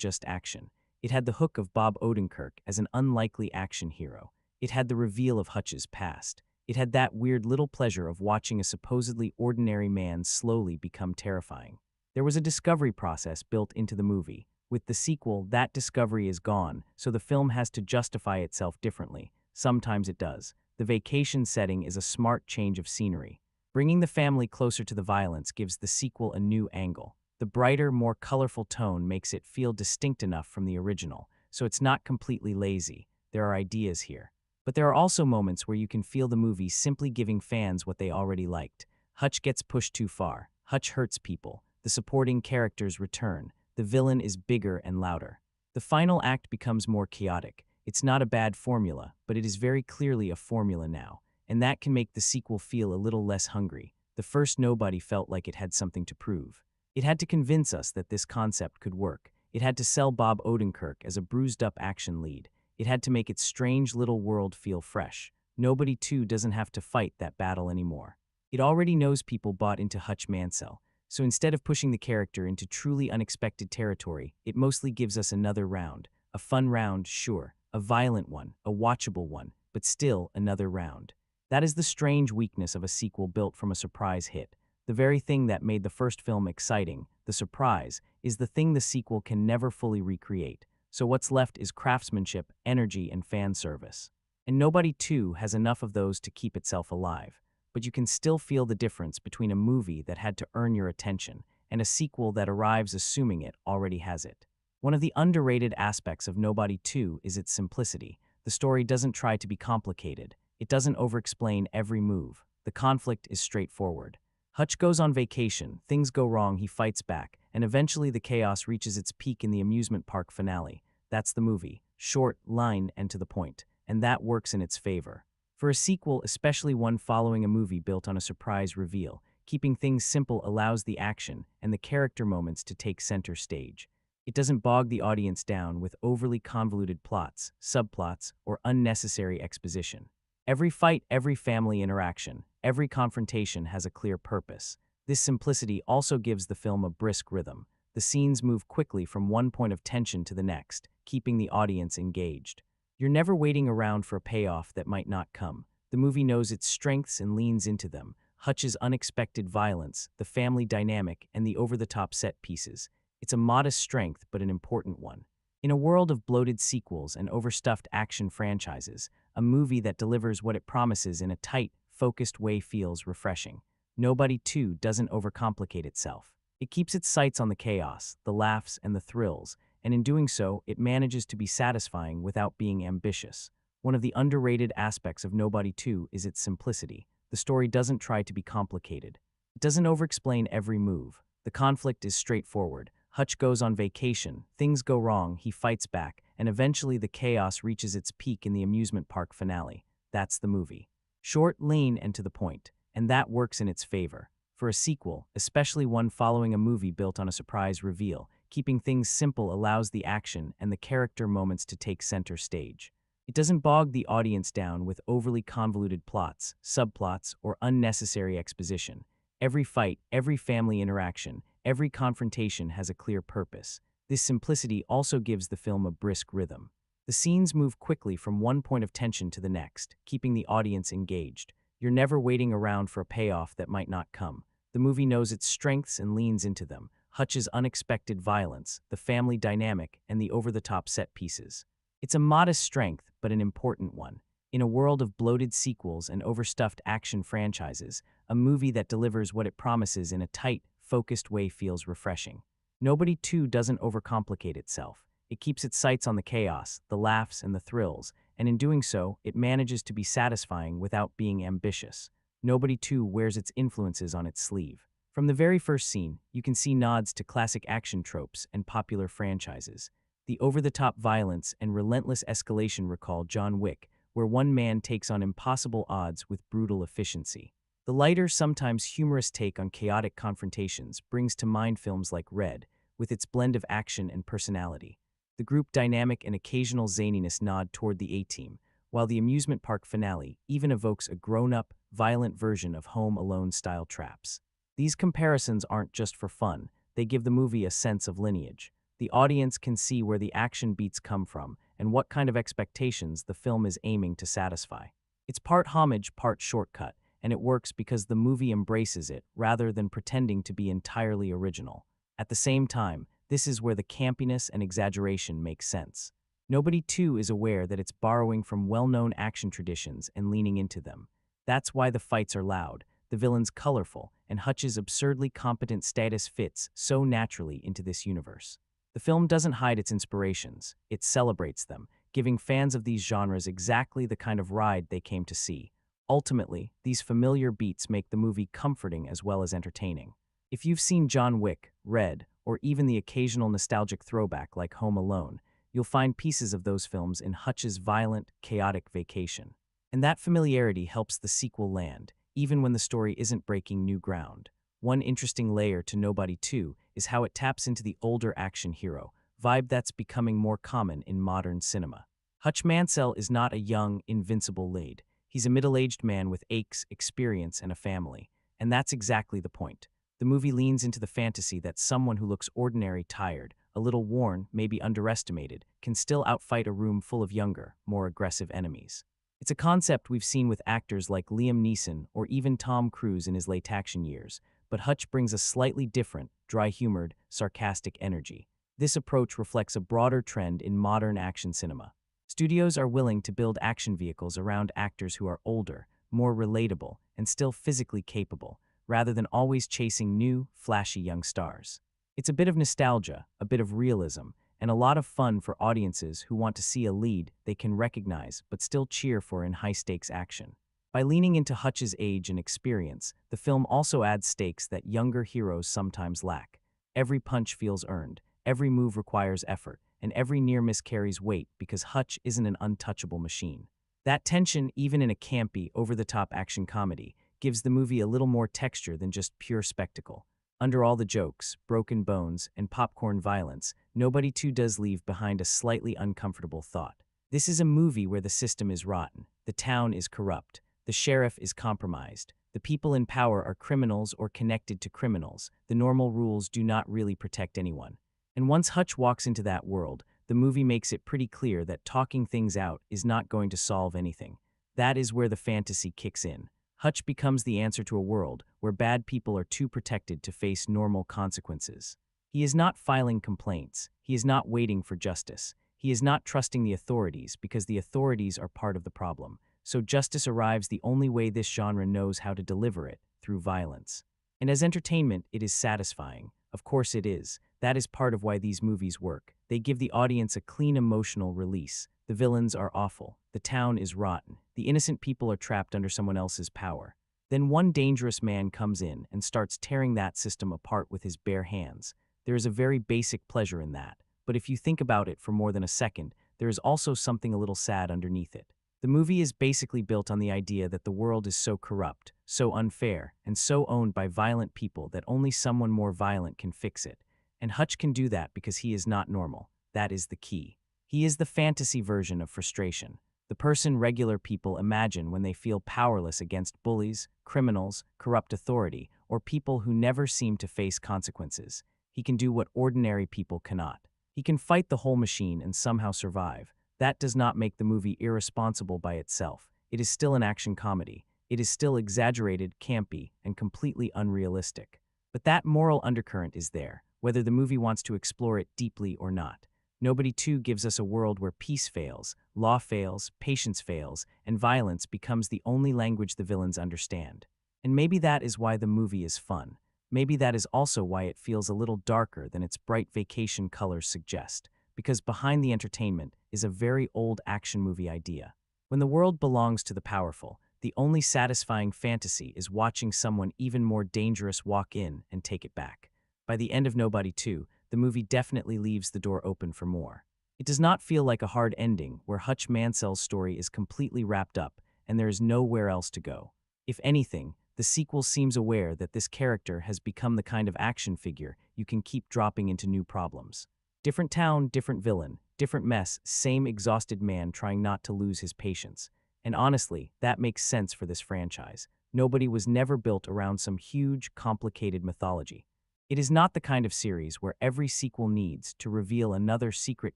just action. It had the hook of Bob Odenkirk as an unlikely action hero. It had the reveal of Hutch's past. It had that weird little pleasure of watching a supposedly ordinary man slowly become terrifying. There was a discovery process built into the movie. With the sequel, that discovery is gone, so the film has to justify itself differently. Sometimes it does. The vacation setting is a smart change of scenery. Bringing the family closer to the violence gives the sequel a new angle. The brighter, more colorful tone makes it feel distinct enough from the original, so it's not completely lazy. There are ideas here. But there are also moments where you can feel the movie simply giving fans what they already liked. Hutch gets pushed too far. Hutch hurts people. The supporting characters return. The villain is bigger and louder. The final act becomes more chaotic. It's not a bad formula, but it is very clearly a formula now, and that can make the sequel feel a little less hungry. The first Nobody felt like it had something to prove. It had to convince us that this concept could work. It had to sell Bob Odenkirk as a bruised-up action lead. It had to make its strange little world feel fresh. Nobody 2 doesn't have to fight that battle anymore. It already knows people bought into Hutch Mansell, so instead of pushing the character into truly unexpected territory, it mostly gives us another round. A fun round, sure. A violent one, a watchable one, but still another round. That is the strange weakness of a sequel built from a surprise hit. The very thing that made the first film exciting, the surprise, is the thing the sequel can never fully recreate. So what's left is craftsmanship, energy, and fan service. And Nobody 2 has enough of those to keep itself alive. But you can still feel the difference between a movie that had to earn your attention and a sequel that arrives assuming it already has it. One of the underrated aspects of Nobody 2 is its simplicity. The story doesn't try to be complicated. It doesn't over-explain every move. The conflict is straightforward. Hutch goes on vacation, things go wrong, he fights back, and eventually the chaos reaches its peak in the amusement park finale. That's the movie. Short, line, and to the point. And that works in its favor. For a sequel, especially one following a movie built on a surprise reveal, keeping things simple allows the action and the character moments to take center stage. It doesn't bog the audience down with overly convoluted plots, subplots, or unnecessary exposition. Every fight, every family interaction, every confrontation has a clear purpose. This simplicity also gives the film a brisk rhythm. The scenes move quickly from one point of tension to the next, keeping the audience engaged. You're never waiting around for a payoff that might not come. The movie knows its strengths and leans into them. Hutch's unexpected violence, the family dynamic, and the over-the-top set pieces. It's a modest strength, but an important one. In a world of bloated sequels and overstuffed action franchises, a movie that delivers what it promises in a tight, focused way feels refreshing. Nobody, too, doesn't overcomplicate itself. It keeps its sights on the chaos, the laughs, and the thrills, and in doing so, it manages to be satisfying without being ambitious. One of the underrated aspects of Nobody 2 is its simplicity. The story doesn't try to be complicated. It doesn't overexplain every move. The conflict is straightforward. Hutch goes on vacation, things go wrong, he fights back, and eventually the chaos reaches its peak in the amusement park finale. That's the movie. Short, lean, and to the point. And that works in its favor. For a sequel, especially one following a movie built on a surprise reveal, keeping things simple allows the action and the character moments to take center stage. It doesn't bog the audience down with overly convoluted plots, subplots, or unnecessary exposition. Every fight, every family interaction, every confrontation has a clear purpose. This simplicity also gives the film a brisk rhythm. The scenes move quickly from one point of tension to the next, keeping the audience engaged. You're never waiting around for a payoff that might not come. The movie knows its strengths and leans into them. Hutch's unexpected violence, the family dynamic, and the over-the-top set pieces. It's a modest strength, but an important one. In a world of bloated sequels and overstuffed action franchises, a movie that delivers what it promises in a tight, focused way feels refreshing. Nobody, too, doesn't overcomplicate itself. It keeps its sights on the chaos, the laughs, and the thrills, and in doing so, it manages to be satisfying without being ambitious. Nobody, too, wears its influences on its sleeve. From the very first scene, you can see nods to classic action tropes and popular franchises. The over-the-top violence and relentless escalation recall John Wick, where one man takes on impossible odds with brutal efficiency. The lighter, sometimes humorous take on chaotic confrontations brings to mind films like Red, with its blend of action and personality. The group dynamic and occasional zaniness nod toward the A-Team, while the amusement park finale even evokes a grown-up, violent version of Home Alone-style traps. These comparisons aren't just for fun, they give the movie a sense of lineage. The audience can see where the action beats come from and what kind of expectations the film is aiming to satisfy. It's part homage, part shortcut, and it works because the movie embraces it rather than pretending to be entirely original. At the same time, this is where the campiness and exaggeration make sense. Nobody, too, is aware that it's borrowing from well-known action traditions and leaning into them. That's why the fights are loud, the villains colorful, and Hutch's absurdly competent status fits so naturally into this universe. The film doesn't hide its inspirations, it celebrates them, giving fans of these genres exactly the kind of ride they came to see. Ultimately, these familiar beats make the movie comforting as well as entertaining. If you've seen John Wick, Red, or even the occasional nostalgic throwback like Home Alone, you'll find pieces of those films in Hutch's violent, chaotic Vacation. And that familiarity helps the sequel land, even when the story isn't breaking new ground. One interesting layer to Nobody 2 is how it taps into the older action hero, vibe that's becoming more common in modern cinema. Hutch Mansell is not a young, invincible lad. He's a middle-aged man with aches, experience, and a family. And that's exactly the point. The movie leans into the fantasy that someone who looks ordinary, tired, a little worn, maybe underestimated, can still outfight a room full of younger, more aggressive enemies. It's a concept we've seen with actors like Liam Neeson or even Tom Cruise in his late action years, but Hutch brings a slightly different, dry-humored, sarcastic energy. This approach reflects a broader trend in modern action cinema. Studios are willing to build action vehicles around actors who are older, more relatable, and still physically capable, rather than always chasing new, flashy young stars. It's a bit of nostalgia, a bit of realism, and a lot of fun for audiences who want to see a lead they can recognize but still cheer for in high-stakes action. By leaning into Hutch's age and experience, the film also adds stakes that younger heroes sometimes lack. Every punch feels earned, every move requires effort, and every near miss carries weight because Hutch isn't an untouchable machine. That tension, even in a campy, over-the-top action comedy, gives the movie a little more texture than just pure spectacle. Under all the jokes, broken bones, and popcorn violence, Nobody 2 does leave behind a slightly uncomfortable thought. This is a movie where the system is rotten, the town is corrupt, the sheriff is compromised, the people in power are criminals or connected to criminals, the normal rules do not really protect anyone. And once Hutch walks into that world, the movie makes it pretty clear that talking things out is not going to solve anything. That is where the fantasy kicks in. Hutch becomes the answer to a world where bad people are too protected to face normal consequences. He is not filing complaints. He is not waiting for justice. He is not trusting the authorities because the authorities are part of the problem. So justice arrives the only way this genre knows how to deliver it, through violence. And as entertainment, it is satisfying. Of course it is. That is part of why these movies work. They give the audience a clean emotional release. The villains are awful. The town is rotten. The innocent people are trapped under someone else's power. Then one dangerous man comes in and starts tearing that system apart with his bare hands. There is a very basic pleasure in that. But if you think about it for more than a second, there is also something a little sad underneath it. The movie is basically built on the idea that the world is so corrupt, so unfair, and so owned by violent people that only someone more violent can fix it. And Hutch can do that because he is not normal. That is the key. He is the fantasy version of frustration, the person regular people imagine when they feel powerless against bullies, criminals, corrupt authority, or people who never seem to face consequences. He can do what ordinary people cannot. He can fight the whole machine and somehow survive. That does not make the movie irresponsible by itself. It is still an action comedy. It is still exaggerated, campy, and completely unrealistic. But that moral undercurrent is there, whether the movie wants to explore it deeply or not. Nobody 2 gives us a world where peace fails, law fails, patience fails, and violence becomes the only language the villains understand. And maybe that is why the movie is fun. Maybe that is also why it feels a little darker than its bright vacation colors suggest, because behind the entertainment is a very old action movie idea. When the world belongs to the powerful, the only satisfying fantasy is watching someone even more dangerous walk in and take it back. By the end of Nobody 2, the movie definitely leaves the door open for more. It does not feel like a hard ending where Hutch Mansell's story is completely wrapped up and there is nowhere else to go. If anything, the sequel seems aware that this character has become the kind of action figure you can keep dropping into new problems. Different town, different villain, different mess, same exhausted man trying not to lose his patience. And honestly, that makes sense for this franchise. Nobody was never built around some huge, complicated mythology. It is not the kind of series where every sequel needs to reveal another secret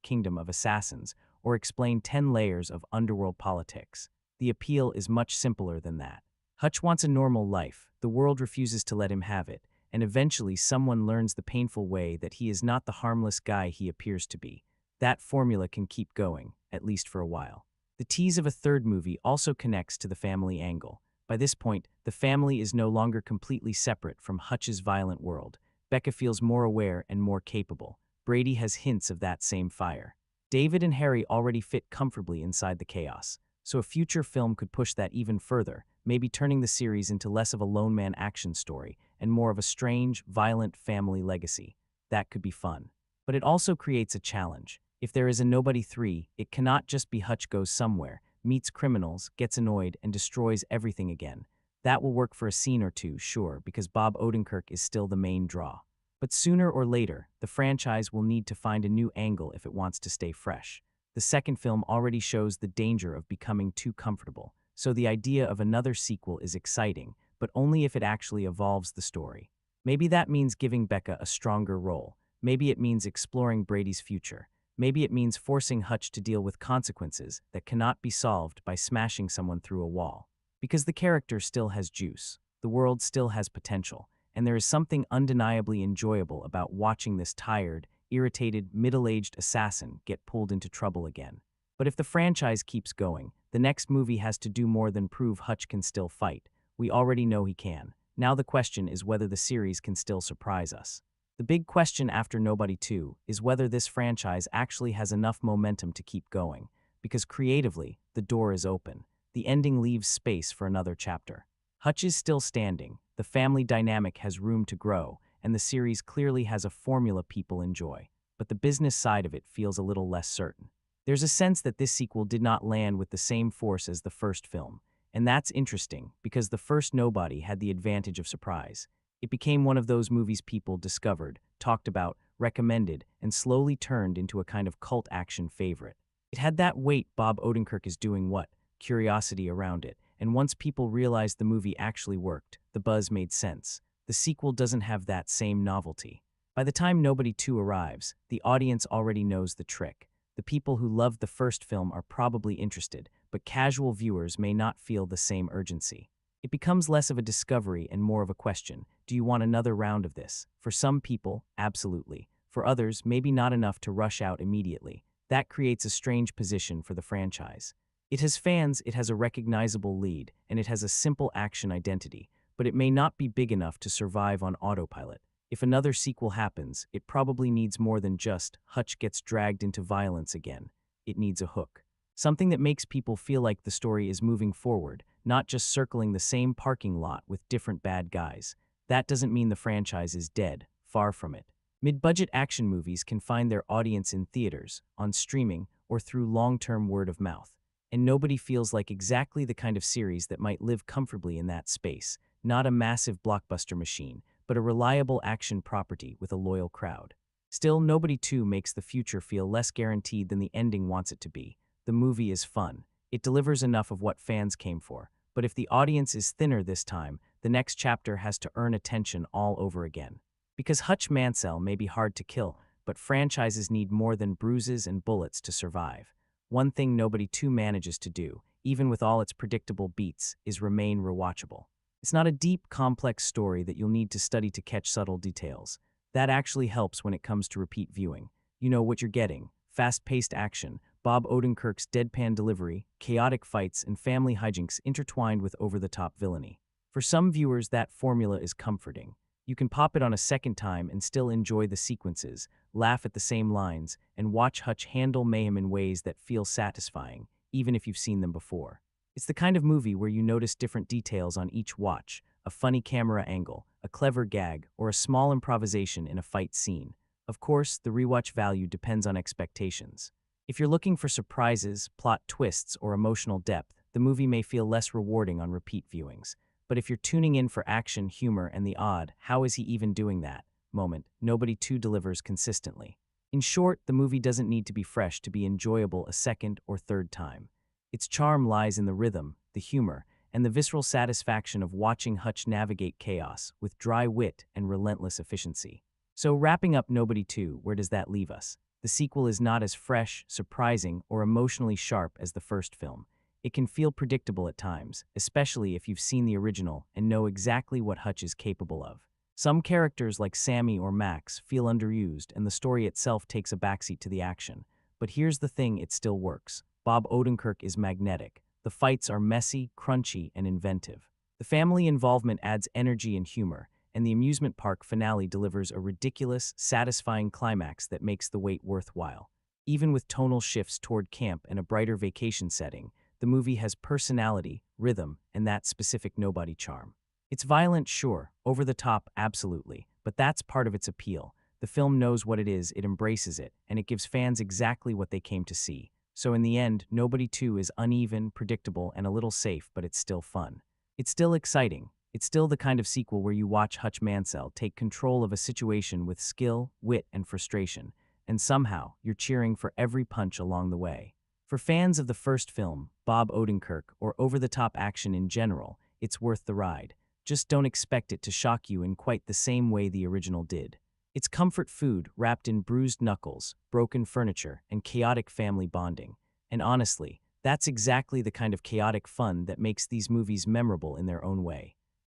kingdom of assassins or explain 10 layers of underworld politics. The appeal is much simpler than that. Hutch wants a normal life, the world refuses to let him have it, and eventually someone learns the painful way that he is not the harmless guy he appears to be. That formula can keep going, at least for a while. The tease of a third movie also connects to the family angle. By this point, the family is no longer completely separate from Hutch's violent world. Becca feels more aware and more capable. Brady has hints of that same fire. David and Harry already fit comfortably inside the chaos, so a future film could push that even further, maybe turning the series into less of a lone man action story and more of a strange, violent family legacy. That could be fun. But it also creates a challenge. If there is a Nobody 3, it cannot just be Hutch goes somewhere, meets criminals, gets annoyed, and destroys everything again. That will work for a scene or two, sure, because Bob Odenkirk is still the main draw. But sooner or later, the franchise will need to find a new angle if it wants to stay fresh. The second film already shows the danger of becoming too comfortable, so the idea of another sequel is exciting, but only if it actually evolves the story. Maybe that means giving Becca a stronger role. Maybe it means exploring Brady's future. Maybe it means forcing Hutch to deal with consequences that cannot be solved by smashing someone through a wall. Because the character still has juice, the world still has potential, and there is something undeniably enjoyable about watching this tired, irritated, middle-aged assassin get pulled into trouble again. But if the franchise keeps going, the next movie has to do more than prove Hutch can still fight. We already know he can. Now the question is whether the series can still surprise us. The big question after Nobody 2 is whether this franchise actually has enough momentum to keep going, because creatively, the door is open. The ending leaves space for another chapter. Hutch is still standing, the family dynamic has room to grow, and the series clearly has a formula people enjoy. But the business side of it feels a little less certain. There's a sense that this sequel did not land with the same force as the first film, and that's interesting because the first Nobody had the advantage of surprise. It became one of those movies people discovered, talked about, recommended, and slowly turned into a kind of cult action favorite. It had that weight Bob Odenkirk is doing what? Curiosity around it, and once people realized the movie actually worked, the buzz made sense. The sequel doesn't have that same novelty. By the time Nobody 2 arrives, the audience already knows the trick. The people who loved the first film are probably interested, but casual viewers may not feel the same urgency. It becomes less of a discovery and more of a question. Do you want another round of this? For some people, absolutely. For others, maybe not enough to rush out immediately. That creates a strange position for the franchise. It has fans, it has a recognizable lead, and it has a simple action identity, but it may not be big enough to survive on autopilot. If another sequel happens, it probably needs more than just Hutch gets dragged into violence again. It needs a hook. Something that makes people feel like the story is moving forward, not just circling the same parking lot with different bad guys. That doesn't mean the franchise is dead, far from it. Mid-budget action movies can find their audience in theaters, on streaming, or through long-term word of mouth. And nobody feels like exactly the kind of series that might live comfortably in that space, not a massive blockbuster machine, but a reliable action property with a loyal crowd. Still, Nobody 2 makes the future feel less guaranteed than the ending wants it to be. The movie is fun. It delivers enough of what fans came for. But if the audience is thinner this time, the next chapter has to earn attention all over again. Because Hutch Mansell may be hard to kill, but franchises need more than bruises and bullets to survive. One thing Nobody 2 manages to do, even with all its predictable beats, is remain rewatchable. It's not a deep, complex story that you'll need to study to catch subtle details. That actually helps when it comes to repeat viewing. You know what you're getting: fast-paced action, Bob Odenkirk's deadpan delivery, chaotic fights, and family hijinks intertwined with over-the-top villainy. For some viewers, that formula is comforting. You can pop it on a second time and still enjoy the sequences, laugh at the same lines, and watch Hutch handle mayhem in ways that feel satisfying, even if you've seen them before. It's the kind of movie where you notice different details on each watch: a funny camera angle, a clever gag, or a small improvisation in a fight scene. Of course, the rewatch value depends on expectations. If you're looking for surprises, plot twists, or emotional depth, the movie may feel less rewarding on repeat viewings. But if you're tuning in for action, humor, and the odd "how is he even doing that" moment, Nobody 2 delivers consistently. In short, the movie doesn't need to be fresh to be enjoyable a second or third time. Its charm lies in the rhythm, the humor, and the visceral satisfaction of watching Hutch navigate chaos with dry wit and relentless efficiency. So, wrapping up Nobody 2, where does that leave us? The sequel is not as fresh, surprising, or emotionally sharp as the first film. It can feel predictable at times, especially if you've seen the original and know exactly what Hutch is capable of. Some characters like Sammy or Max feel underused, and the story itself takes a backseat to the action. But here's the thing: it still works. Bob Odenkirk is magnetic. The fights are messy, crunchy, and inventive. The family involvement adds energy and humor, and the amusement park finale delivers a ridiculous, satisfying climax that makes the wait worthwhile. Even with tonal shifts toward camp and a brighter vacation setting, the movie has personality, rhythm, and that specific Nobody charm. It's violent, sure, over the top, absolutely, but that's part of its appeal. The film knows what it is, it embraces it, and it gives fans exactly what they came to see. So in the end, Nobody 2 is uneven, predictable, and a little safe, but it's still fun. It's still exciting. It's still the kind of sequel where you watch Hutch Mansell take control of a situation with skill, wit, and frustration, and somehow you're cheering for every punch along the way. For fans of the first film, Bob Odenkirk, or over-the-top action in general, it's worth the ride. Just don't expect it to shock you in quite the same way the original did. It's comfort food wrapped in bruised knuckles, broken furniture, and chaotic family bonding. And honestly, that's exactly the kind of chaotic fun that makes these movies memorable in their own way.